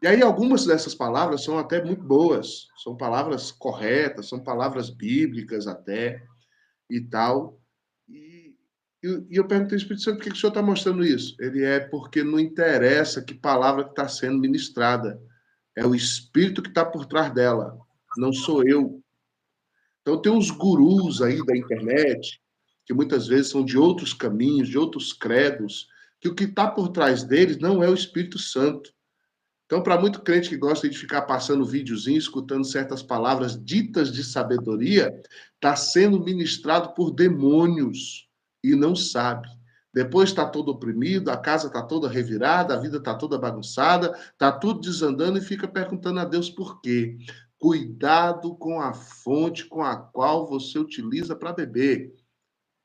E aí algumas dessas palavras são até muito boas, são palavras corretas, são palavras bíblicas até, e tal. E eu perguntei ao Espírito Santo, por que o senhor está mostrando isso? Ele porque não interessa que palavra que está sendo ministrada, é o Espírito que está por trás dela, não sou eu. Então tem uns gurus aí da internet, que muitas vezes são de outros caminhos, de outros credos, que o que está por trás deles não é o Espírito Santo. Então, para muito crente que gosta de ficar passando videozinho, escutando certas palavras ditas de sabedoria, está sendo ministrado por demônios e não sabe. Depois está todo oprimido, a casa está toda revirada, a vida está toda bagunçada, está tudo desandando e fica perguntando a Deus por quê. Cuidado com a fonte com a qual você utiliza para beber,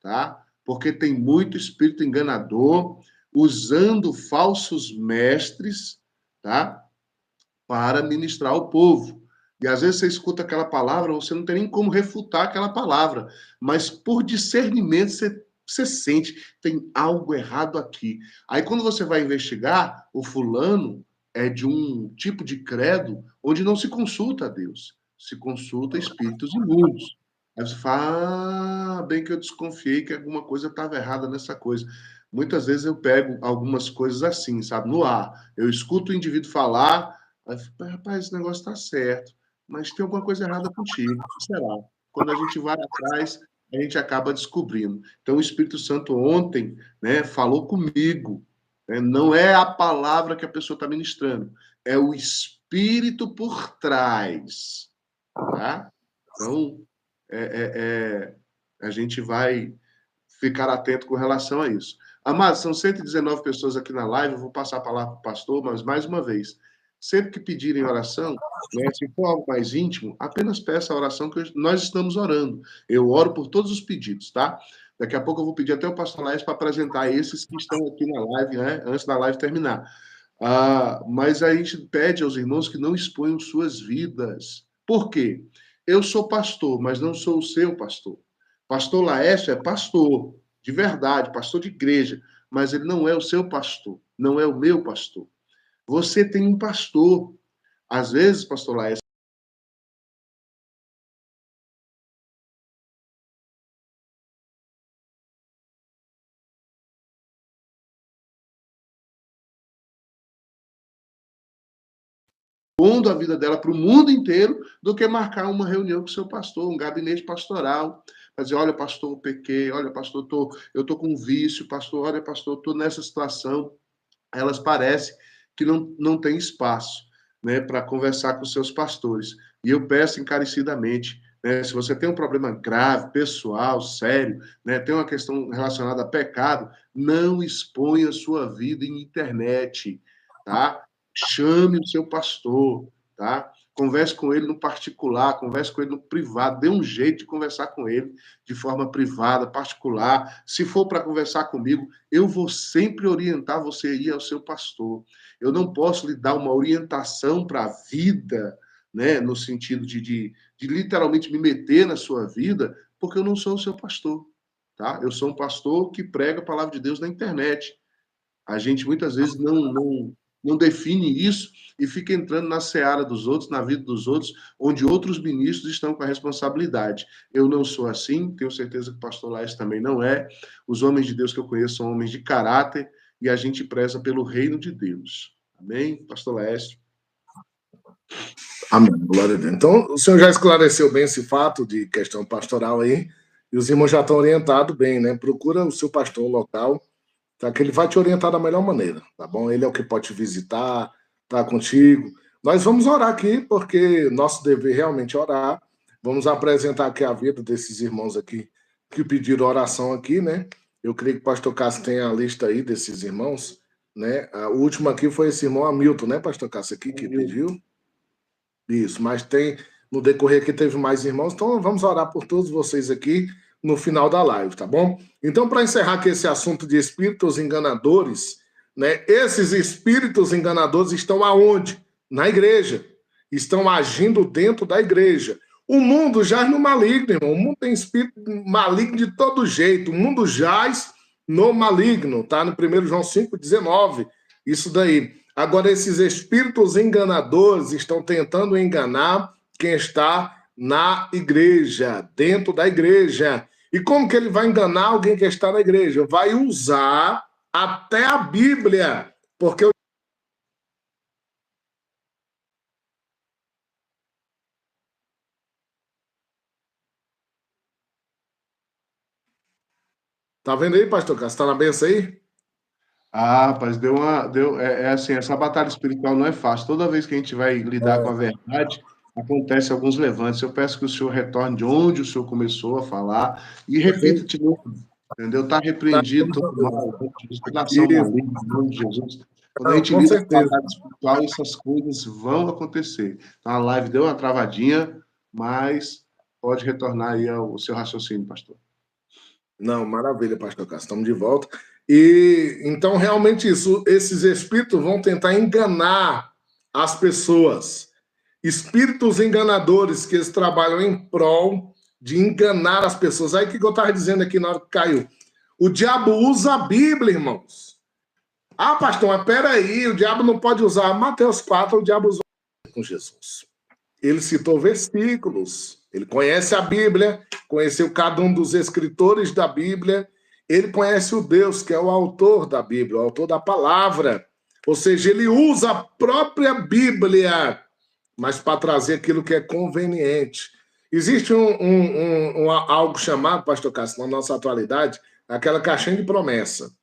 tá? Porque tem muito espírito enganador usando falsos mestres, tá? Para ministrar ao povo. E às vezes você escuta aquela palavra, você não tem nem como refutar aquela palavra, mas por discernimento você sente, tem algo errado aqui. Aí quando você vai investigar, o fulano é de um tipo de credo onde não se consulta a Deus, se consulta espíritos imundos. Aí você fala, bem que eu desconfiei que alguma coisa estava errada nessa coisa. Muitas vezes eu pego algumas coisas assim, sabe, no ar. Eu escuto o indivíduo falar, aí, rapaz, esse negócio está certo, mas tem alguma coisa errada contigo. O que será? Quando a gente vai atrás, a gente acaba descobrindo. Então, o Espírito Santo ontem, né, falou comigo. Né? Não é a palavra que a pessoa está ministrando, é o Espírito por trás. Tá? Então, a gente vai ficar atento com relação a isso. Amados, são 119 pessoas aqui na live, eu vou passar a palavra para o pastor, mas mais uma vez, sempre que pedirem oração, né, se for algo mais íntimo, apenas peça a oração que nós estamos orando. Eu oro por todos os pedidos, tá? Daqui a pouco eu vou pedir até o pastor Laércio para apresentar esses que estão aqui na live, né, antes da live terminar. Mas a gente pede aos irmãos que não exponham suas vidas. Por quê? Eu sou pastor, mas não sou o seu pastor. Pastor Laércio é pastor, de verdade, pastor de igreja, mas ele não é o seu pastor, não é o meu pastor. Você tem um pastor. Às vezes, pastor Laércio, pondo a vida dela para o mundo inteiro, do que marcar uma reunião com o seu pastor, um gabinete pastoral, para dizer, olha, pastor, eu pequei, olha, pastor, eu tô com um vício, pastor, olha, pastor, eu estou nessa situação. Elas parecem que não têm espaço, né, para conversar com seus pastores. E eu peço encarecidamente, né, se você tem um problema grave, pessoal, sério, né, tem uma questão relacionada a pecado, não exponha a sua vida em internet, tá? Chame o seu pastor, tá? Converse com ele no particular, converse com ele no privado, dê um jeito de conversar com ele de forma privada, particular. Se for para conversar comigo, eu vou sempre orientar você a ir ao seu pastor. Eu não posso lhe dar uma orientação para a vida, né, no sentido de literalmente me meter na sua vida, porque eu não sou o seu pastor, tá? Eu sou um pastor que prega a palavra de Deus na internet. A gente muitas vezes não define isso e fica entrando na seara dos outros, na vida dos outros, onde outros ministros estão com a responsabilidade. Eu não sou assim, tenho certeza que o pastor Laércio também não é. Os homens de Deus que eu conheço são homens de caráter e a gente preza pelo reino de Deus. Amém? Pastor Laércio. Amém, glória a Deus. Então, o senhor já esclareceu bem esse fato de questão pastoral aí, e os irmãos já estão orientados bem, né? Procura o seu pastor local, tá? Que ele vai te orientar da melhor maneira, tá bom? Ele é o que pode te visitar, tá contigo. Nós vamos orar aqui, porque nosso dever realmente é orar. Vamos apresentar aqui a vida desses irmãos aqui que pediram oração aqui, né? Eu creio que o pastor Cássio tem a lista aí desses irmãos, né? O último aqui foi esse irmão Hamilton, né, pastor Cássio, aqui que pediu. Isso, mas tem, no decorrer aqui teve mais irmãos, então vamos orar por todos vocês aqui no final da live, tá bom? Então, para encerrar aqui esse assunto de espíritos enganadores, né? Esses espíritos enganadores estão aonde? Na igreja. Estão agindo dentro da igreja. O mundo jaz no maligno, irmão. O mundo tem espírito maligno de todo jeito. O mundo jaz no maligno, tá? No 1 João 5,19. Isso daí. Agora, esses espíritos enganadores estão tentando enganar quem está na igreja, dentro da igreja. E como que ele vai enganar alguém que está na igreja? Vai usar até a Bíblia, porque tá vendo aí, pastor Cássio? Está na benção aí? Rapaz, assim, essa batalha espiritual não é fácil. Toda vez que a gente vai lidar com a verdade, acontece alguns levantes. Eu peço que o senhor retorne de onde o senhor começou a falar e repita de novo, entendeu? Está repreendido todo mal, nação maligna, em nome de Jesus. Quando a gente lida com a batalha espiritual, essas coisas vão acontecer. Então, a live deu uma travadinha, mas pode retornar aí ao seu raciocínio, pastor. Não, maravilha, pastor Cássio, estamos de volta. E então, realmente, esses espíritos vão tentar enganar as pessoas. Espíritos enganadores que eles trabalham em prol de enganar as pessoas. Aí o que eu estava dizendo aqui na hora que caiu? O diabo usa a Bíblia, irmãos. Ah, pastor, mas peraí, o diabo não pode usar. Mateus 4, o diabo usou com Jesus. Ele citou versículos, ele conhece a Bíblia, conheceu cada um dos escritores da Bíblia, ele conhece o Deus, que é o autor da Bíblia, o autor da palavra. Ou seja, ele usa a própria Bíblia, mas para trazer aquilo que é conveniente. Existe algo chamado, pastor Cássio, na nossa atualidade, aquela caixinha de promessa.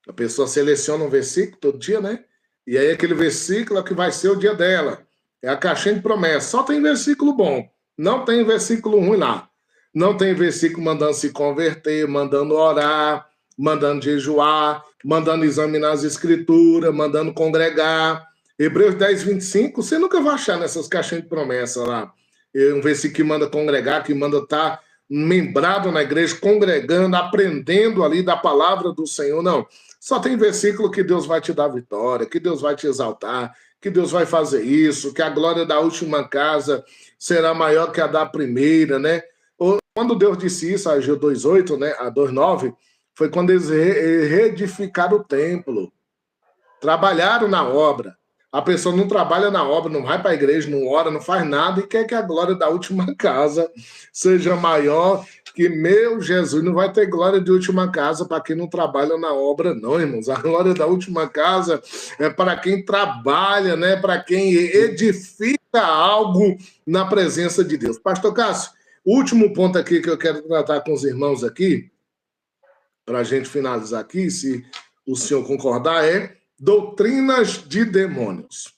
A pessoa seleciona um versículo todo dia, né? E aí aquele versículo é que vai ser o dia dela. É a caixinha de promessa. Só tem versículo bom. Não tem versículo ruim lá. Não tem versículo mandando se converter, mandando orar, mandando jejuar, mandando examinar as escrituras, mandando congregar. Hebreus 10, 25, você nunca vai achar nessas caixinhas de promessa lá. Um versículo que manda congregar, que manda estar membrado na igreja, congregando, aprendendo ali da palavra do Senhor, não. Só tem versículo que Deus vai te dar vitória, que Deus vai te exaltar, que Deus vai fazer isso, que a glória da última casa será maior que a da primeira, né? Quando Deus disse isso, a Ageu 2:8, né, a 2:9, foi quando eles reedificaram o templo, trabalharam na obra. A pessoa não trabalha na obra, não vai para a igreja, não ora, não faz nada e quer que a glória da última casa seja maior que, meu Jesus, não vai ter glória de última casa para quem não trabalha na obra, não, irmãos. A glória da última casa é para quem trabalha, né? Para quem edifica algo na presença de Deus. Pastor Cássio, o último ponto aqui que eu quero tratar com os irmãos aqui, para a gente finalizar aqui, se o senhor concordar, é doutrinas de demônios.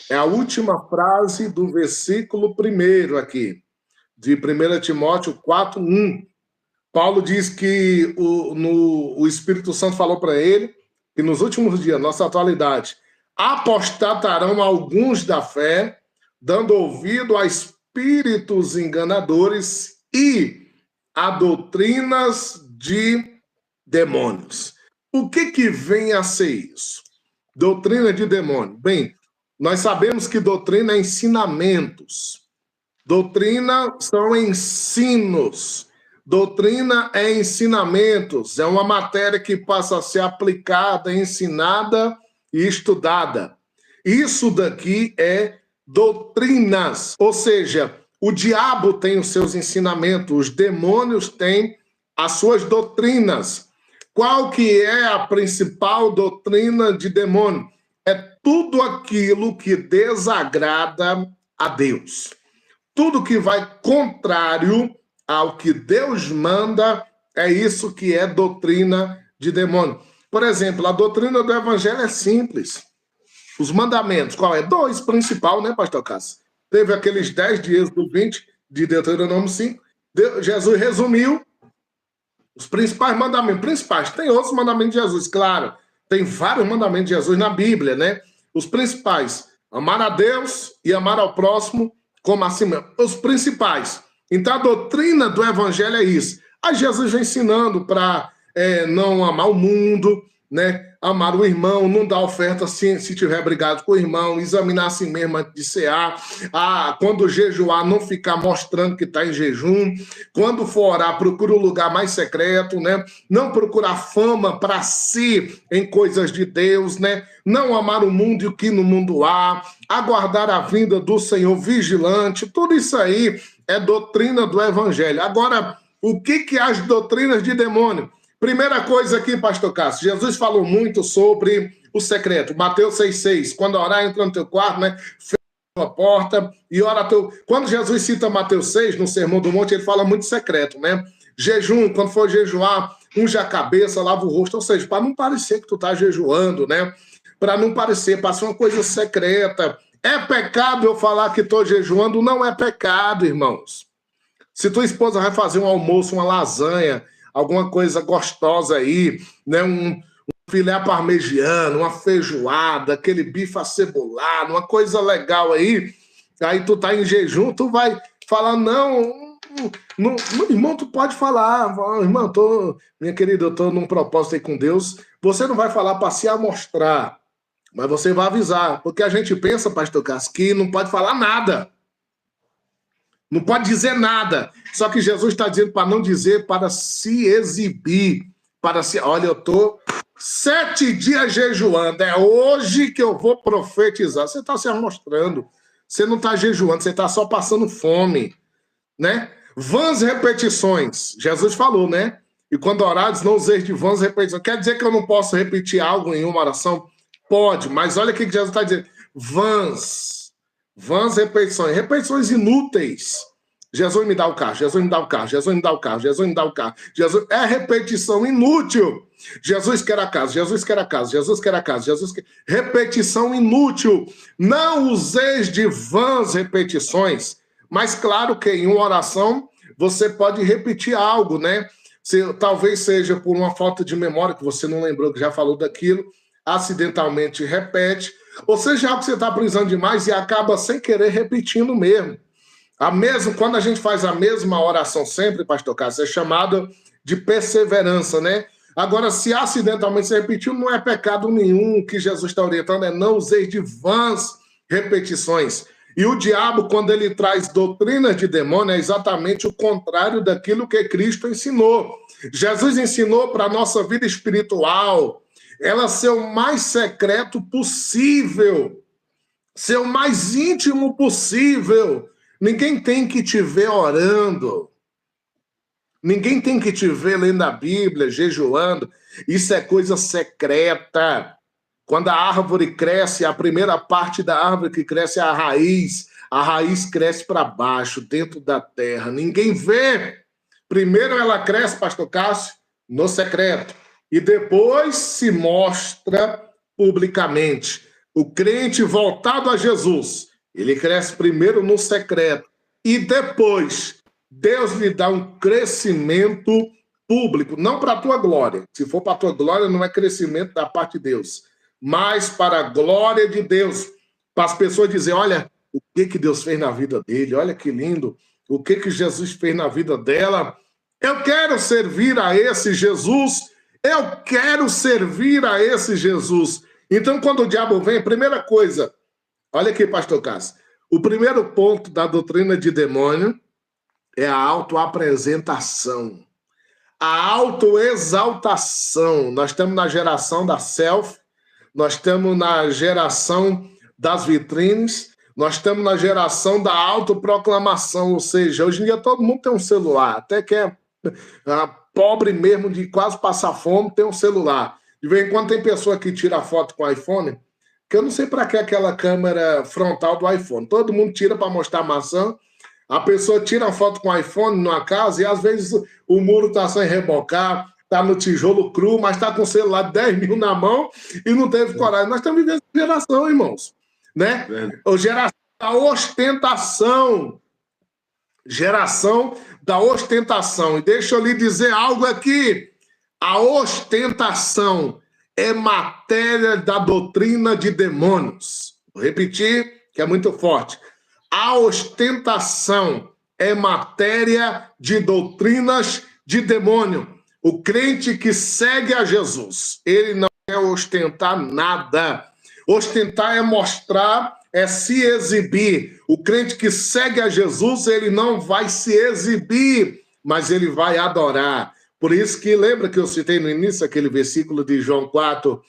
É a última frase do versículo 1 aqui, de 1 Timóteo 4:1. Paulo diz que o Espírito Santo falou para ele que nos últimos dias, nossa atualidade, apostatarão alguns da fé, dando ouvido a espíritos enganadores e a doutrinas de demônios. O que vem a ser isso? Doutrina de demônio. Bem, nós sabemos que doutrina é ensinamentos. Doutrina são ensinos. Doutrina é ensinamentos. É uma matéria que passa a ser aplicada, ensinada e estudada. Isso daqui é doutrinas. Ou seja, o diabo tem os seus ensinamentos, os demônios têm as suas doutrinas. Qual que é a principal doutrina de demônio? É tudo aquilo que desagrada a Deus. Tudo que vai contrário ao que Deus manda, é isso que é doutrina de demônio. Por exemplo, a doutrina do evangelho é simples. Os mandamentos, qual é? 2 principal, né, pastor Cássio? Teve aqueles 10 de Êxodo 20, de Deuteronômio 5. Jesus resumiu os principais mandamentos. Principais. Tem outros mandamentos de Jesus, claro. Tem vários mandamentos de Jesus na Bíblia, né? Os principais. Amar a Deus e amar ao próximo como a si mesmo. Os principais. Então, a doutrina do evangelho é isso. Aí Jesus vem ensinando para não amar o mundo, né? Amar o irmão, não dar oferta se tiver brigado com o irmão, examinar a si mesmo antes de cear, quando jejuar, não ficar mostrando que está em jejum, quando for orar, procura o lugar mais secreto, né? Não procurar fama para si em coisas de Deus, né? Não amar o mundo e o que no mundo há, aguardar a vinda do Senhor vigilante, tudo isso aí é doutrina do evangelho. Agora, o que as doutrinas de demônio? Primeira coisa aqui, pastor Cássio, Jesus falou muito sobre o secreto. Mateus 6,6, quando orar, entra no teu quarto, né? Fecha a porta e ora teu... Quando Jesus cita Mateus 6, no Sermão do Monte, ele fala muito secreto, né? Jejum, quando for jejuar, unja a cabeça, lava o rosto, ou seja, para não parecer que tu tá jejuando, né? Para não parecer, para ser uma coisa secreta. É pecado eu falar que estou jejuando? Não é pecado, irmãos. Se tua esposa vai fazer um almoço, uma lasanha, alguma coisa gostosa aí, né? Um filé parmegiano, uma feijoada, aquele bife acebolado, uma coisa legal aí tu tá em jejum, tu vai falar, não, irmão, tu pode falar, irmão, minha querida, eu tô num propósito aí com Deus, você não vai falar para se amostrar, mas você vai avisar, porque a gente pensa, pastor Cássio, que não pode falar nada. Não pode dizer nada. Só que Jesus está dizendo para não dizer, para se exibir. Olha, eu estou 7 dias jejuando. É hoje que eu vou profetizar. Você está se amostrando. Você não está jejuando, você está só passando fome. Né? Vãs repetições. Jesus falou, né? E quando orares, não useis de vãs repetições. Quer dizer que eu não posso repetir algo em uma oração? Pode, mas olha o que Jesus está dizendo. Vãs repetições, repetições inúteis. Jesus me dá o carro, Jesus me dá o carro, Jesus me dá o carro, Jesus me dá o carro. Jesus... É repetição inútil. Jesus quer a casa, Jesus quer a casa, Jesus quer a casa, Jesus quer... Repetição inútil. Não useis de vãs repetições. Mas claro que em uma oração você pode repetir algo, né? Talvez seja por uma falta de memória, que você não lembrou que já falou daquilo, acidentalmente repete. Ou seja, algo que você está precisando demais e acaba sem querer repetindo mesmo. Quando a gente faz a mesma oração sempre, pastor Cássio, é chamado de perseverança, né? Agora, se acidentalmente você repetiu, não é pecado nenhum que Jesus está orientando, não useis de vãs repetições. E o diabo, quando ele traz doutrinas de demônio, é exatamente o contrário daquilo que Cristo ensinou. Jesus ensinou para a nossa vida espiritual, ela ser o mais secreto possível, ser o mais íntimo possível. Ninguém tem que te ver orando. Ninguém tem que te ver lendo a Bíblia, jejuando. Isso é coisa secreta. Quando a árvore cresce, a primeira parte da árvore que cresce é a raiz. A raiz cresce para baixo, dentro da terra. Ninguém vê. Primeiro ela cresce, pastor Cássio, no secreto. E depois se mostra publicamente. O crente voltado a Jesus, ele cresce primeiro no secreto. E depois, Deus lhe dá um crescimento público. Não para a tua glória. Se for para a tua glória, não é crescimento da parte de Deus. Mas para a glória de Deus. Para as pessoas dizerem, olha, o que Deus fez na vida dele. Olha que lindo. O que Jesus fez na vida dela. Eu quero servir a esse Jesus. Eu quero servir a esse Jesus. Então, quando o diabo vem, primeira coisa, olha aqui, pastor Cássio, o primeiro ponto da doutrina de demônio é a autoapresentação, a autoexaltação. Nós estamos na geração da selfie, nós estamos na geração das vitrines, nós estamos na geração da autoproclamação, ou seja, hoje em dia todo mundo tem um celular, até que é pobre mesmo, de quase passar fome, tem um celular. De vez em quando tem pessoa que tira foto com iPhone, que eu não sei para que aquela câmera frontal do iPhone. Todo mundo tira para mostrar a maçã. A pessoa tira uma foto com iPhone numa casa e às vezes o muro está sem rebocar, está no tijolo cru, mas está com o celular de 10 mil na mão e não teve coragem. Nós estamos vivendo essa geração, irmãos. Né? Geração da ostentação. Geração da ostentação. E deixa eu lhe dizer algo aqui. A ostentação é matéria da doutrina de demônios. Vou repetir, que é muito forte. A ostentação é matéria de doutrinas de demônio. O crente que segue a Jesus, ele não quer ostentar nada. Ostentar é mostrar, é se exibir. O crente que segue a Jesus, ele não vai se exibir, mas ele vai adorar. Por isso que, lembra que eu citei no início aquele versículo de João 4,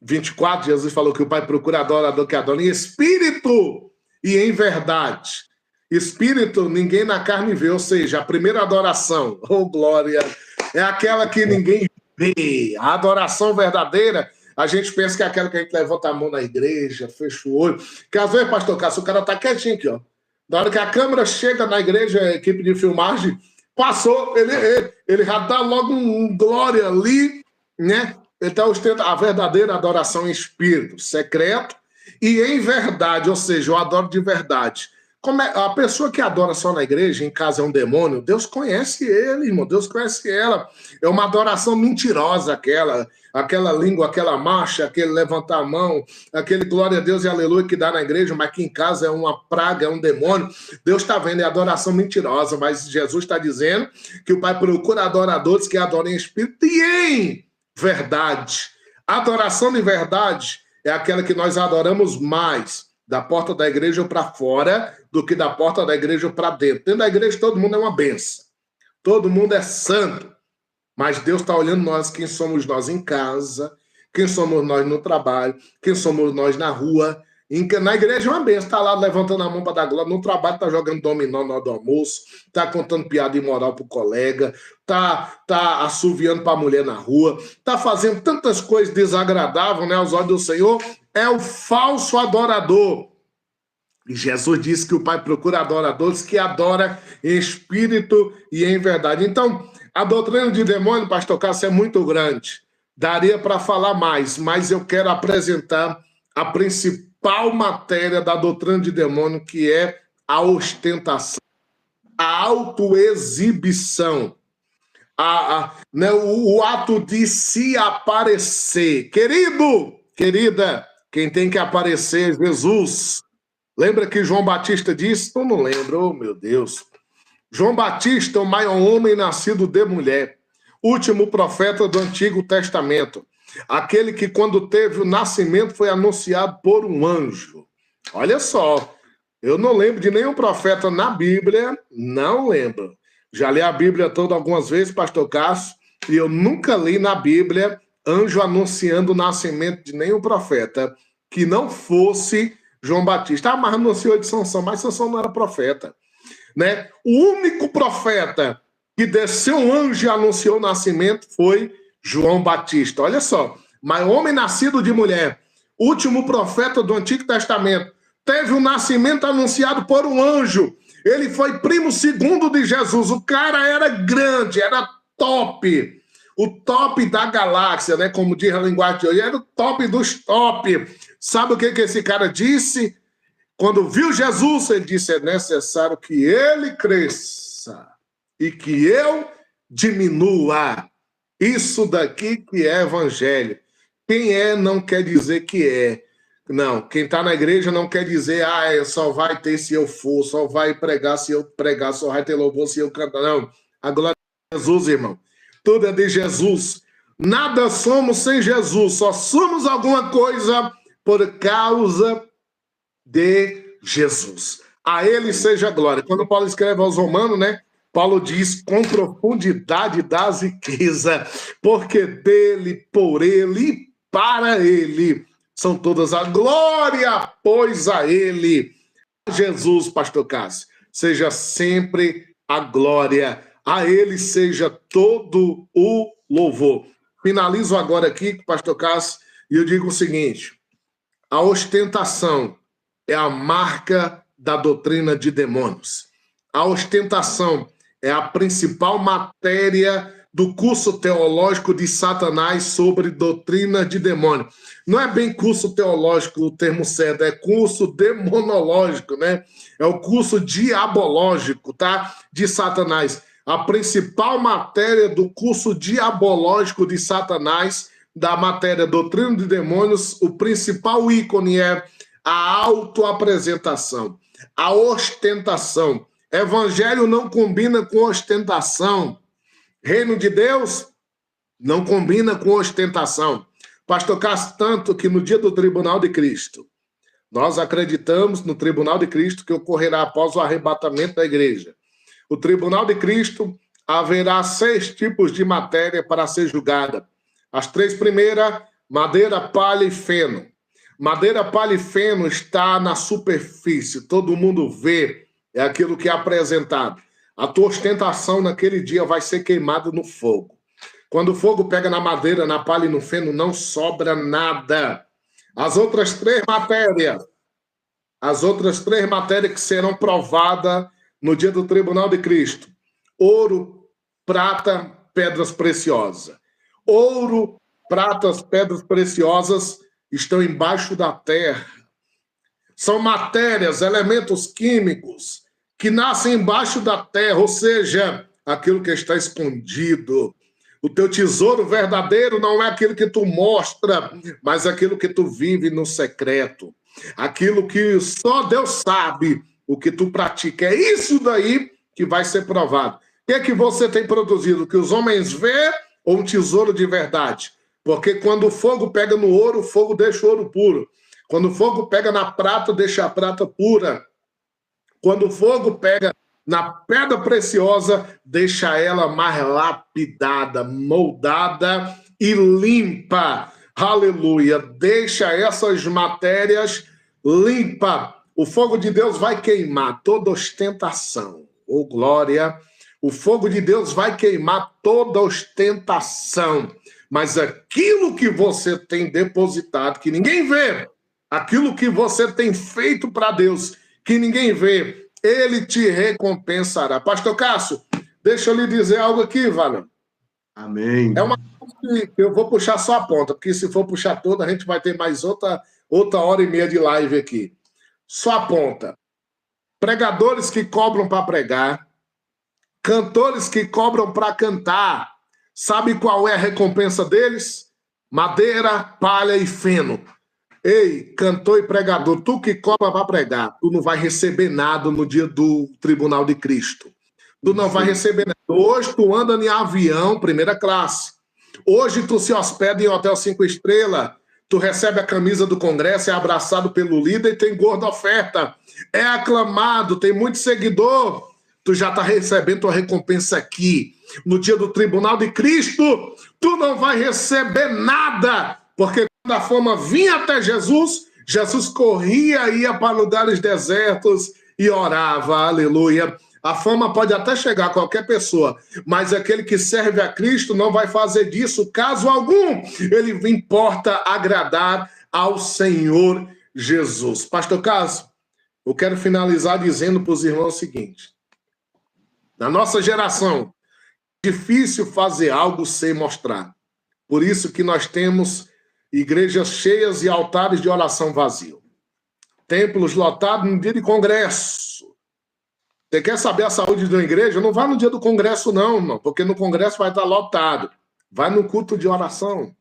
24, Jesus falou que o Pai procura adorador que adora em espírito e em verdade. Espírito, ninguém na carne vê, ou seja, a primeira adoração, oh glória, é aquela que ninguém vê. A adoração verdadeira, a gente pensa que é aquela que a gente levanta a mão na igreja, fecha o olho. Que às vezes, pastor Cássio, o cara tá quietinho aqui, ó. Na hora que a câmera chega na igreja, a equipe de filmagem, passou, ele já dá logo um glória ali, né? Então, ostenta a verdadeira adoração em espírito, secreto e em verdade, ou seja, eu adoro de verdade. Como é, a pessoa que adora só na igreja, em casa é um demônio, Deus conhece ele, irmão, Deus conhece ela. É uma adoração mentirosa aquela língua, aquela marcha, aquele levantar a mão, aquele glória a Deus e aleluia que dá na igreja, mas que em casa é uma praga, é um demônio. Deus está vendo, é adoração mentirosa, mas Jesus está dizendo que o Pai procura adoradores que adorem em espírito e em verdade. Adoração de verdade é aquela que nós adoramos mais da porta da igreja para fora do que da porta da igreja para dentro. Dentro da igreja todo mundo é uma benção. Todo mundo é santo. Mas Deus está olhando nós, quem somos nós em casa, quem somos nós no trabalho, quem somos nós na rua. Na igreja é uma benção, está lá levantando a mão para dar glória, no trabalho está jogando dominó na hora do almoço, está contando piada imoral para o colega, está assoviando para a mulher na rua, está fazendo tantas coisas desagradáveis, né, aos olhos do Senhor. É o falso adorador. E Jesus disse que o Pai procura adoradores que adoram em espírito e em verdade. Então, a doutrina de demônio, pastor Cássio, é muito grande. Daria para falar mais, mas eu quero apresentar a principal matéria da doutrina de demônio, que é a ostentação, a autoexibição, né, o ato de se aparecer. Querido, querida, quem tem que aparecer é Jesus. Lembra que João Batista disse? Eu não lembro, oh meu Deus. João Batista, o maior homem nascido de mulher, último profeta do Antigo Testamento, aquele que quando teve o nascimento foi anunciado por um anjo. Olha só, eu não lembro de nenhum profeta na Bíblia, não lembro. Já li a Bíblia toda algumas vezes, pastor Cássio, e eu nunca li na Bíblia anjo anunciando o nascimento de nenhum profeta que não fosse João Batista. Ah, mas anunciou de Sansão, mas Sansão não era profeta, né? O único profeta que desceu um anjo e anunciou o nascimento foi João Batista. Olha só, mas homem nascido de mulher, último profeta do Antigo Testamento, teve o nascimento anunciado por um anjo. Ele foi primo segundo de Jesus. O cara era grande, era top. O top da galáxia, né? Como diz a linguagem de hoje, era o top dos top. Sabe o que esse cara disse? Quando viu Jesus, ele disse, é necessário que ele cresça e que eu diminua. Isso daqui que é evangelho. Quem é não quer dizer que é. Não, quem está na igreja não quer dizer, só vai ter se eu for, só vai pregar se eu pregar, só vai ter louvor se eu cantar. Não, a glória de Jesus, irmão. Tudo é de Jesus. Nada somos sem Jesus, só somos alguma coisa por causa de Jesus. A ele seja a glória. Quando Paulo escreve aos Romanos, né? Paulo diz com profundidade das riquezas, porque dele, por ele e para ele são todas a glória, pois a ele, Jesus, pastor Cássio, seja sempre a glória, a ele seja todo o louvor. Finalizo agora aqui com o pastor Cássio e eu digo o seguinte: a ostentação é a marca da doutrina de demônios. A ostentação é a principal matéria do curso teológico de Satanás sobre doutrina de demônio. Não é bem curso teológico o termo certo, é curso demonológico, né? É o curso diabológico, tá? De Satanás. A principal matéria do curso diabológico de Satanás, da matéria doutrina de demônios, o principal ícone é a autoapresentação, a ostentação. Evangelho não combina com ostentação. Reino de Deus não combina com ostentação. Pastor Cássio, tanto que no dia do tribunal de Cristo, nós acreditamos no tribunal de Cristo que ocorrerá após o arrebatamento da igreja. O tribunal de Cristo haverá 6 tipos de matéria para ser julgada. As 3 primeiras, madeira, palha e feno. Madeira, palha e feno está na superfície, todo mundo vê, é aquilo que é apresentado. A tua ostentação naquele dia vai ser queimada no fogo. Quando o fogo pega na madeira, na palha e no feno, não sobra nada. As outras 3 matérias que serão provadas no dia do tribunal de Cristo: ouro, prata, pedras preciosas. Ouro, pratas, pedras preciosas estão embaixo da terra. São matérias, elementos químicos que nascem embaixo da terra, ou seja, aquilo que está escondido. O teu tesouro verdadeiro não é aquilo que tu mostra, mas aquilo que tu vive no secreto. Aquilo que só Deus sabe, o que tu pratica. É isso daí que vai ser provado. O que é que você tem produzido? O que os homens vê ou um tesouro de verdade? Porque quando o fogo pega no ouro, o fogo deixa o ouro puro. Quando o fogo pega na prata, deixa a prata pura. Quando o fogo pega na pedra preciosa, deixa ela mais lapidada, moldada e limpa. Aleluia! Deixa essas matérias limpas. O fogo de Deus vai queimar toda ostentação. Oh, glória! O fogo de Deus vai queimar toda ostentação. Mas aquilo que você tem depositado, que ninguém vê, aquilo que você tem feito para Deus, que ninguém vê, ele te recompensará. Pastor Cássio, deixa eu lhe dizer algo aqui, Valeu. Amém. É uma coisa que eu vou puxar só a ponta, porque se for puxar toda, a gente vai ter mais outra 1h30 de live aqui. Só a ponta. Pregadores que cobram para pregar, cantores que cobram para cantar. Sabe qual é a recompensa deles? Madeira, palha e feno. Ei, cantor e pregador, tu que cobra para pregar, tu não vai receber nada no dia do tribunal de Cristo. Tu não vai receber nada. Hoje tu anda em avião, primeira classe. Hoje tu se hospeda em hotel 5 estrelas. Tu recebe a camisa do Congresso, é abraçado pelo líder e tem gorda oferta. É aclamado, tem muito seguidor. Tu já está recebendo tua recompensa aqui. No dia do tribunal de Cristo, tu não vai receber nada. Porque quando a fama vinha até Jesus, Jesus corria, ia para lugares desertos e orava, aleluia. A fama pode até chegar a qualquer pessoa, mas aquele que serve a Cristo não vai fazer disso caso algum. Ele importa agradar ao Senhor Jesus. Pastor Cássio, eu quero finalizar dizendo para os irmãos o seguinte. Na nossa geração, é difícil fazer algo sem mostrar. Por isso que nós temos igrejas cheias e altares de oração vazio. Templos lotados no dia de congresso. Você quer saber a saúde de uma igreja? Não vá no dia do congresso, não, irmão, porque no congresso vai estar lotado. Vai no culto de oração.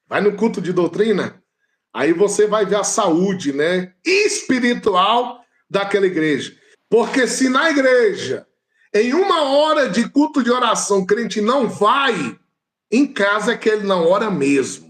Vai no culto de doutrina. Aí você vai ver a saúde, né, espiritual daquela igreja. Porque se na igreja, em 1 hora de culto de oração, o crente não vai, em casa é que ele não ora mesmo.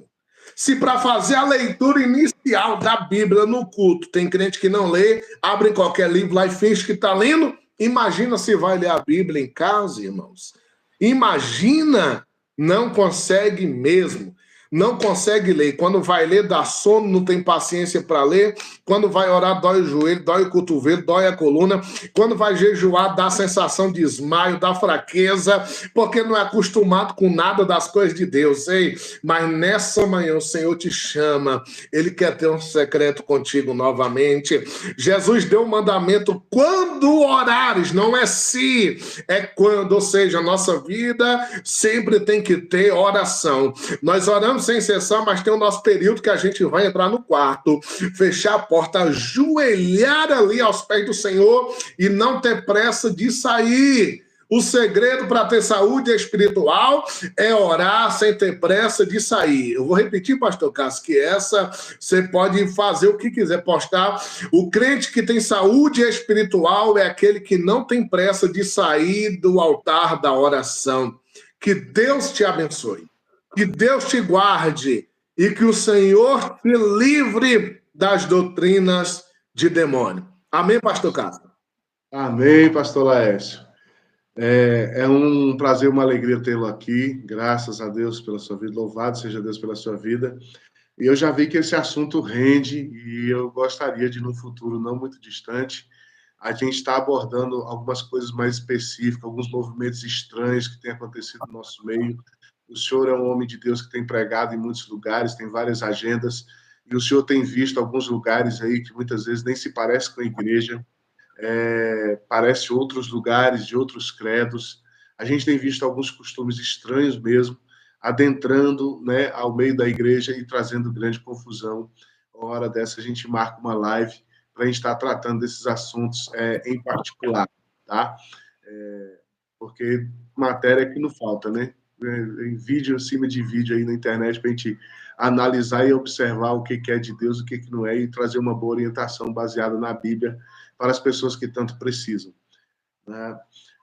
Se para fazer a leitura inicial da Bíblia no culto, tem crente que não lê, abre qualquer livro lá e finge que está lendo, imagina se vai ler a Bíblia em casa, irmãos. Imagina, não consegue mesmo. Não consegue ler. Quando vai ler, dá sono, não tem paciência para ler. Quando vai orar, dói o joelho, dói o cotovelo, dói a coluna. Quando vai jejuar, dá a sensação de desmaio, dá fraqueza, porque não é acostumado com nada das coisas de Deus. Ei, mas nessa manhã o Senhor te chama. Ele quer ter um secreto contigo novamente. Jesus deu um mandamento: quando orares, não é se, é quando. Ou seja, a nossa vida sempre tem que ter oração. Nós oramos sem cessar, mas tem o nosso período que a gente vai entrar no quarto, fechar a porta, ajoelhar ali aos pés do Senhor e não ter pressa de sair. O segredo para ter saúde espiritual é orar sem ter pressa de sair. Eu vou repetir, pastor Cássio, que essa você pode fazer o que quiser, postar. O crente que tem saúde espiritual é aquele que não tem pressa de sair do altar da oração. Que Deus te abençoe. Que Deus te guarde e que o Senhor te livre das doutrinas de demônio. Amém, pastor Cássio? Amém, pastor Laércio. É um prazer, uma alegria tê-lo aqui. Graças a Deus pela sua vida. Louvado seja Deus pela sua vida. E eu já vi que esse assunto rende e eu gostaria de, no futuro não muito distante, a gente está abordando algumas coisas mais específicas, alguns movimentos estranhos que têm acontecido no nosso meio. O senhor é um homem de Deus que tem pregado em muitos lugares, tem várias agendas, e o senhor tem visto alguns lugares aí que muitas vezes nem se parece com a igreja, parece outros lugares, de outros credos. A gente tem visto alguns costumes estranhos mesmo, adentrando, né, ao meio da igreja e trazendo grande confusão. Uma hora dessa a gente marca uma live para a gente estar tratando desses assuntos em particular, tá? Porque matéria é que não falta, né? Em vídeo, em cima de vídeo aí na internet, para a gente analisar e observar o que é de Deus, o que não é, e trazer uma boa orientação baseada na Bíblia para as pessoas que tanto precisam.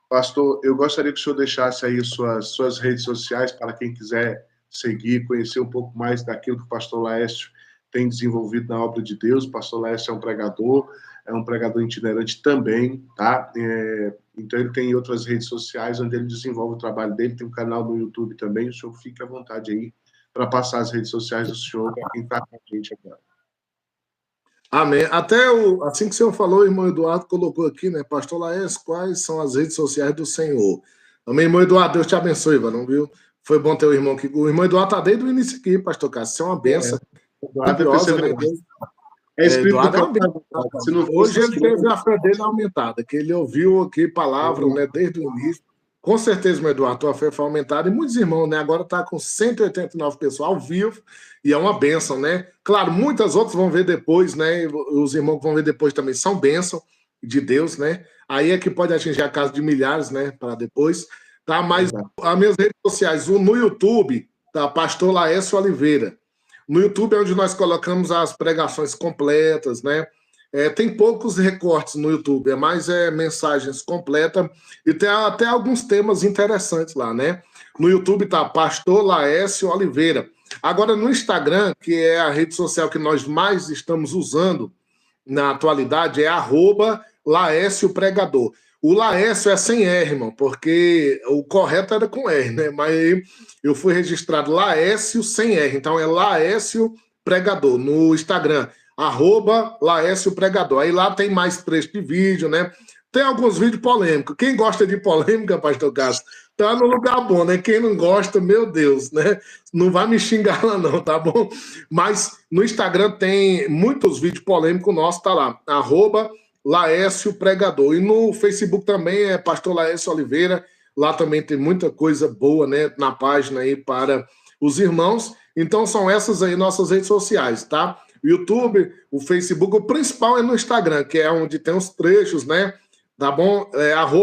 Pastor, eu gostaria que o senhor deixasse aí suas redes sociais para quem quiser seguir, conhecer um pouco mais daquilo que o pastor Laércio tem desenvolvido na obra de Deus. O pastor Laércio é um pregador itinerante também, tá? Então, ele tem outras redes sociais onde ele desenvolve o trabalho dele, tem um canal no YouTube também. O senhor fique à vontade aí para passar as redes sociais do senhor para quem está com a gente agora. Amém. Até assim que o senhor falou, o irmão Eduardo colocou aqui, né? Pastor Laércio, quais são as redes sociais do senhor? Amém, irmão Eduardo, Deus te abençoe, não viu? Foi bom ter o irmão aqui. O irmão Eduardo está desde o início aqui, pastor Cássio. Isso é uma benção. Eduardo, né? Eduardo é uma benção. Hoje ele teve a fé dele aumentada, que ele ouviu aqui palavra, né, desde o início. Com certeza, meu Eduardo, tua fé foi aumentada. E muitos irmãos, né? Agora está com 189 pessoas ao vivo. E é uma bênção, né? Claro, muitas outras vão ver depois, né? Os irmãos que vão ver depois também são bênção de Deus, né? Aí é que pode atingir a casa de milhares, né? Para depois. Tá? Mas as minhas redes sociais, no YouTube, tá? Pastor Laércio Oliveira. No YouTube é onde nós colocamos as pregações completas, né? Tem poucos recortes no YouTube, mais mensagens completas e tem até alguns temas interessantes lá, né? No YouTube tá Pastor Laércio Oliveira. Agora, no Instagram, que é a rede social que nós mais estamos usando na atualidade, é @Laércio Pregador. O Laércio é sem R, irmão, porque o correto era com R, né? Mas eu fui registrado Laércio sem R, então é Laércio Pregador no Instagram, @Laércio Pregador. Aí lá tem mais trecho de vídeo, né? Tem alguns vídeos polêmicos. Quem gosta de polêmica, Pastor Cássio, tá no lugar bom, né? Quem não gosta, meu Deus, né? Não vai me xingar lá não, tá bom? Mas no Instagram tem muitos vídeos polêmicos nossos, tá lá, @Laércio Pregador. E no Facebook também é Pastor Laércio Oliveira, lá também tem muita coisa boa, né, na página aí para os irmãos. Então são essas aí nossas redes sociais, tá? O YouTube, o Facebook, o principal é no Instagram, que é onde tem os trechos, né? Tá bom?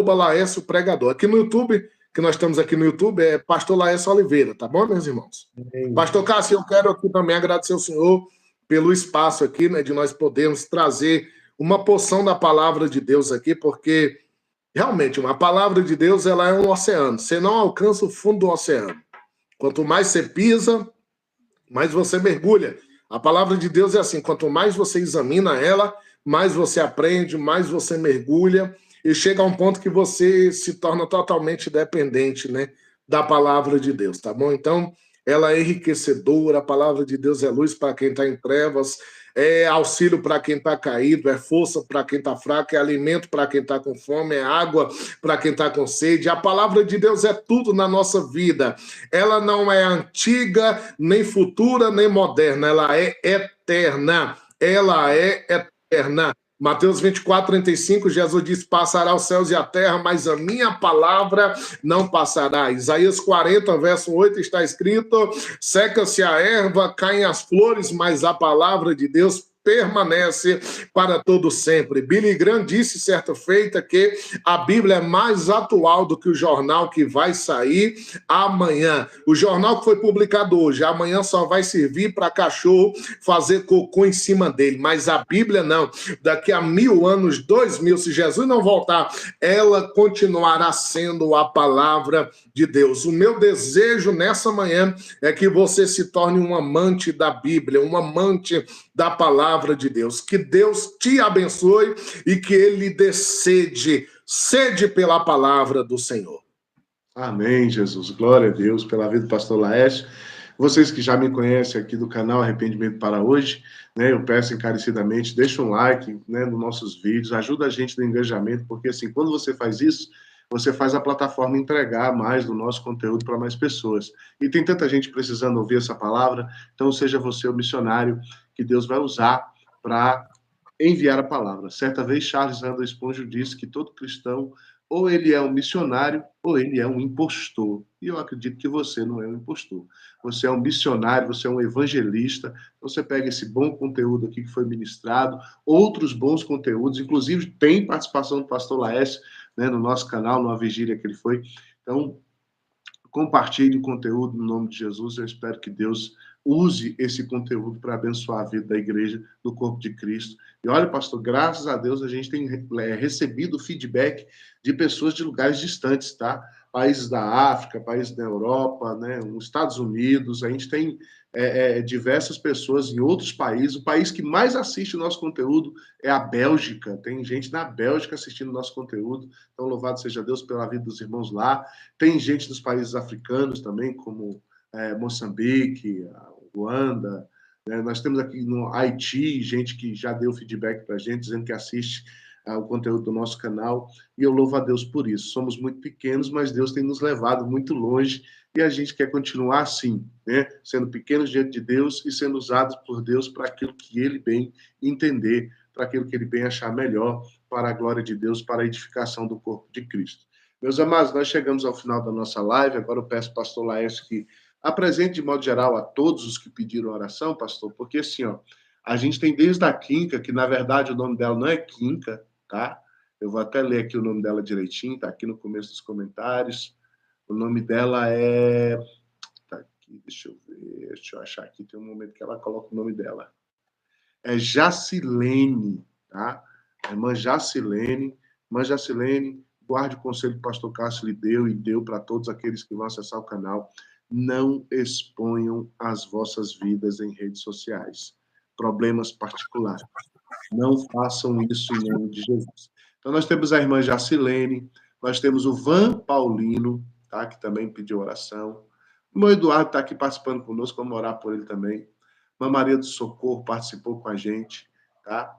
@Laércio Pregador. Aqui no YouTube, que nós estamos aqui no YouTube, é Pastor Laércio Oliveira, tá bom, meus irmãos? Pastor Cássio, eu quero aqui também agradecer ao senhor pelo espaço aqui, né, de nós podermos trazer uma porção da palavra de Deus aqui, porque realmente a palavra de Deus ela é um oceano. Você não alcança o fundo do oceano. Quanto mais você pisa, mais você mergulha. A palavra de Deus é assim: quanto mais você examina ela, mais você aprende, mais você mergulha e chega a um ponto que você se torna totalmente dependente, né, da palavra de Deus, tá bom? Então, ela é enriquecedora, a palavra de Deus é luz para quem está em trevas, é auxílio para quem está caído, é força para quem está fraco, é alimento para quem está com fome, é água para quem está com sede. A palavra de Deus é tudo na nossa vida. Ela não é antiga, nem futura, nem moderna. Ela é eterna. Ela é eterna. Mateus 24:35, Jesus diz: passará os céus e a terra, mas a minha palavra não passará. Isaías 40:8 está escrito: seca-se a erva, caem as flores, mas a palavra de Deus permanece para todo sempre. Billy Graham disse certa feita que a Bíblia é mais atual do que o jornal que vai sair amanhã. O jornal que foi publicado hoje, amanhã só vai servir para cachorro fazer cocô em cima dele, mas a Bíblia não. Daqui a 1000 anos, 2000, se Jesus não voltar, ela continuará sendo a palavra de Deus. O meu desejo nessa manhã é que você se torne um amante da Bíblia, um amante da palavra de Deus. Que Deus te abençoe e que Ele dê sede pela palavra do Senhor. Amém, Jesus. Glória a Deus pela vida do pastor Laércio. Vocês que já me conhecem aqui do canal Arrependimento para Hoje, né, eu peço encarecidamente, deixa um like, né, nos nossos vídeos, ajuda a gente no engajamento, porque assim, quando você faz isso, você faz a plataforma entregar mais do nosso conteúdo para mais pessoas. E tem tanta gente precisando ouvir essa palavra, então seja você o missionário que Deus vai usar para enviar a palavra. Certa vez, Charles Andrew Spurgeon disse que todo cristão ou ele é um missionário ou ele é um impostor. E eu acredito que você não é um impostor. Você é um missionário, você é um evangelista. Você pega esse bom conteúdo aqui que foi ministrado, outros bons conteúdos, inclusive tem participação do pastor Laércio, né, no nosso canal, numa vigília que ele foi. Então, compartilhe o conteúdo no nome de Jesus. Eu espero que Deus use esse conteúdo para abençoar a vida da igreja, do corpo de Cristo. E olha, pastor, graças a Deus a gente tem recebido feedback de pessoas de lugares distantes, tá? Países da África, países da Europa, né? Nos Estados Unidos, a gente tem diversas pessoas em outros países. O país que mais assiste o nosso conteúdo é a Bélgica. Tem gente na Bélgica assistindo o nosso conteúdo. Então, louvado seja Deus pela vida dos irmãos lá. Tem gente dos países africanos também, como Moçambique, Ruanda. Né? Nós temos aqui no Haiti gente que já deu feedback para a gente, dizendo que assiste o conteúdo do nosso canal, e eu louvo a Deus por isso. Somos muito pequenos, mas Deus tem nos levado muito longe, e a gente quer continuar assim, né? Sendo pequenos diante de Deus e sendo usados por Deus para aquilo que Ele bem entender, para aquilo que Ele bem achar melhor, para a glória de Deus, para a edificação do corpo de Cristo. Meus amados, nós chegamos ao final da nossa live. Agora eu peço ao pastor Laércio que apresente de modo geral a todos os que pediram oração, pastor, porque assim, ó, a gente tem desde a Quinca, que na verdade o nome dela não é Quinca, tá? Eu vou até ler aqui o nome dela direitinho, tá aqui no começo dos comentários. O nome dela é... Tá aqui. aqui, deixa eu ver, deixa eu achar aqui, tem um momento que ela coloca o nome dela. É Jacilene, tá? A irmã Jacilene. Irmã Jacilene, guarde o conselho que o pastor Cássio lhe deu e deu para todos aqueles que vão acessar o canal. Não exponham as vossas vidas em redes sociais. Problemas particulares. Não façam isso em nome de Jesus. Então, nós temos a irmã Jacilene, nós temos o Van Paulino, tá? Que também pediu oração. O meu Eduardo está aqui participando conosco, vamos orar por ele também. A Maria do Socorro participou com a gente, tá?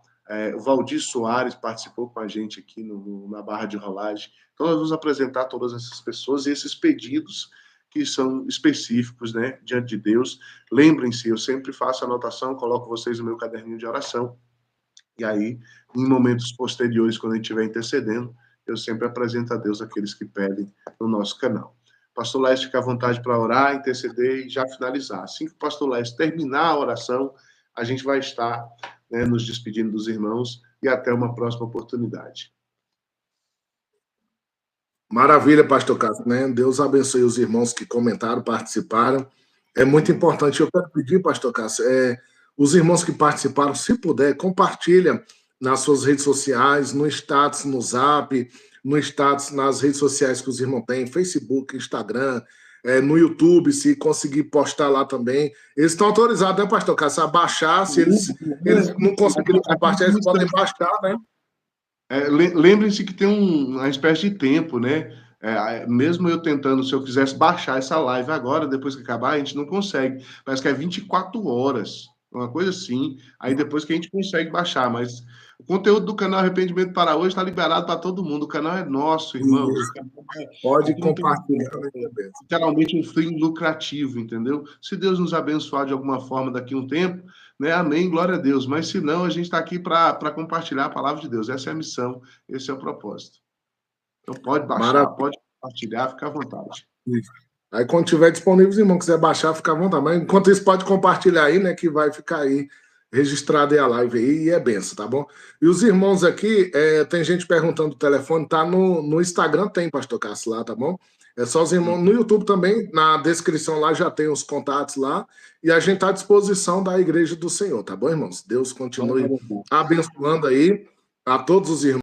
O Valdir Soares participou com a gente aqui na barra de rolagem. Então, nós vamos apresentar todas essas pessoas e esses pedidos que são específicos, né, diante de Deus. Lembrem-se, eu sempre faço anotação, coloco vocês no meu caderninho de oração. E aí, em momentos posteriores, quando a gente estiver intercedendo, eu sempre apresento a Deus aqueles que pedem no nosso canal. Pastor Laércio fica à vontade para orar, interceder e já finalizar. Assim que o pastor Laércio terminar a oração, a gente vai estar, né, nos despedindo dos irmãos e até uma próxima oportunidade. Maravilha, pastor Cássio, né? Deus abençoe os irmãos que comentaram, participaram. É muito importante. Eu quero pedir, pastor Cássio, os irmãos que participaram, se puder, compartilha nas suas redes sociais, no status, no Zap, no status, nas redes sociais que os irmãos têm, Facebook, Instagram, no YouTube, se conseguir postar lá também. Eles estão autorizados, né, pastor Cássio, a baixar, se eles não conseguirem compartilhar, eles podem baixar, né? Lembrem-se que tem uma espécie de tempo, né? Mesmo eu tentando, se eu quisesse baixar essa live agora, depois que acabar, a gente não consegue. Parece que é 24 horas, uma coisa assim. Aí depois que a gente consegue baixar, mas o conteúdo do canal Arrependimento para Hoje está liberado para todo mundo. O canal é nosso, irmãos. Pode compartilhar. Literalmente um fim lucrativo, entendeu? Se Deus nos abençoar de alguma forma daqui a um tempo, né? Amém, glória a Deus. Mas se não, a gente está aqui para compartilhar a palavra de Deus. Essa é a missão, esse é o propósito. Então pode baixar, pode compartilhar, fica à vontade. Aí quando tiver disponível, se o irmão quiser baixar, fica à vontade. Mas enquanto isso, pode compartilhar aí, né? Que vai ficar aí registrado aí a live aí e é benção, tá bom? E os irmãos aqui, tem gente perguntando do telefone, tá no Instagram, tem, pastor Cássio, lá, tá bom? É só os irmãos. No YouTube também, na descrição lá já tem os contatos lá. E a gente está à disposição da Igreja do Senhor, tá bom, irmãos? Deus continue abençoando aí a todos os irmãos.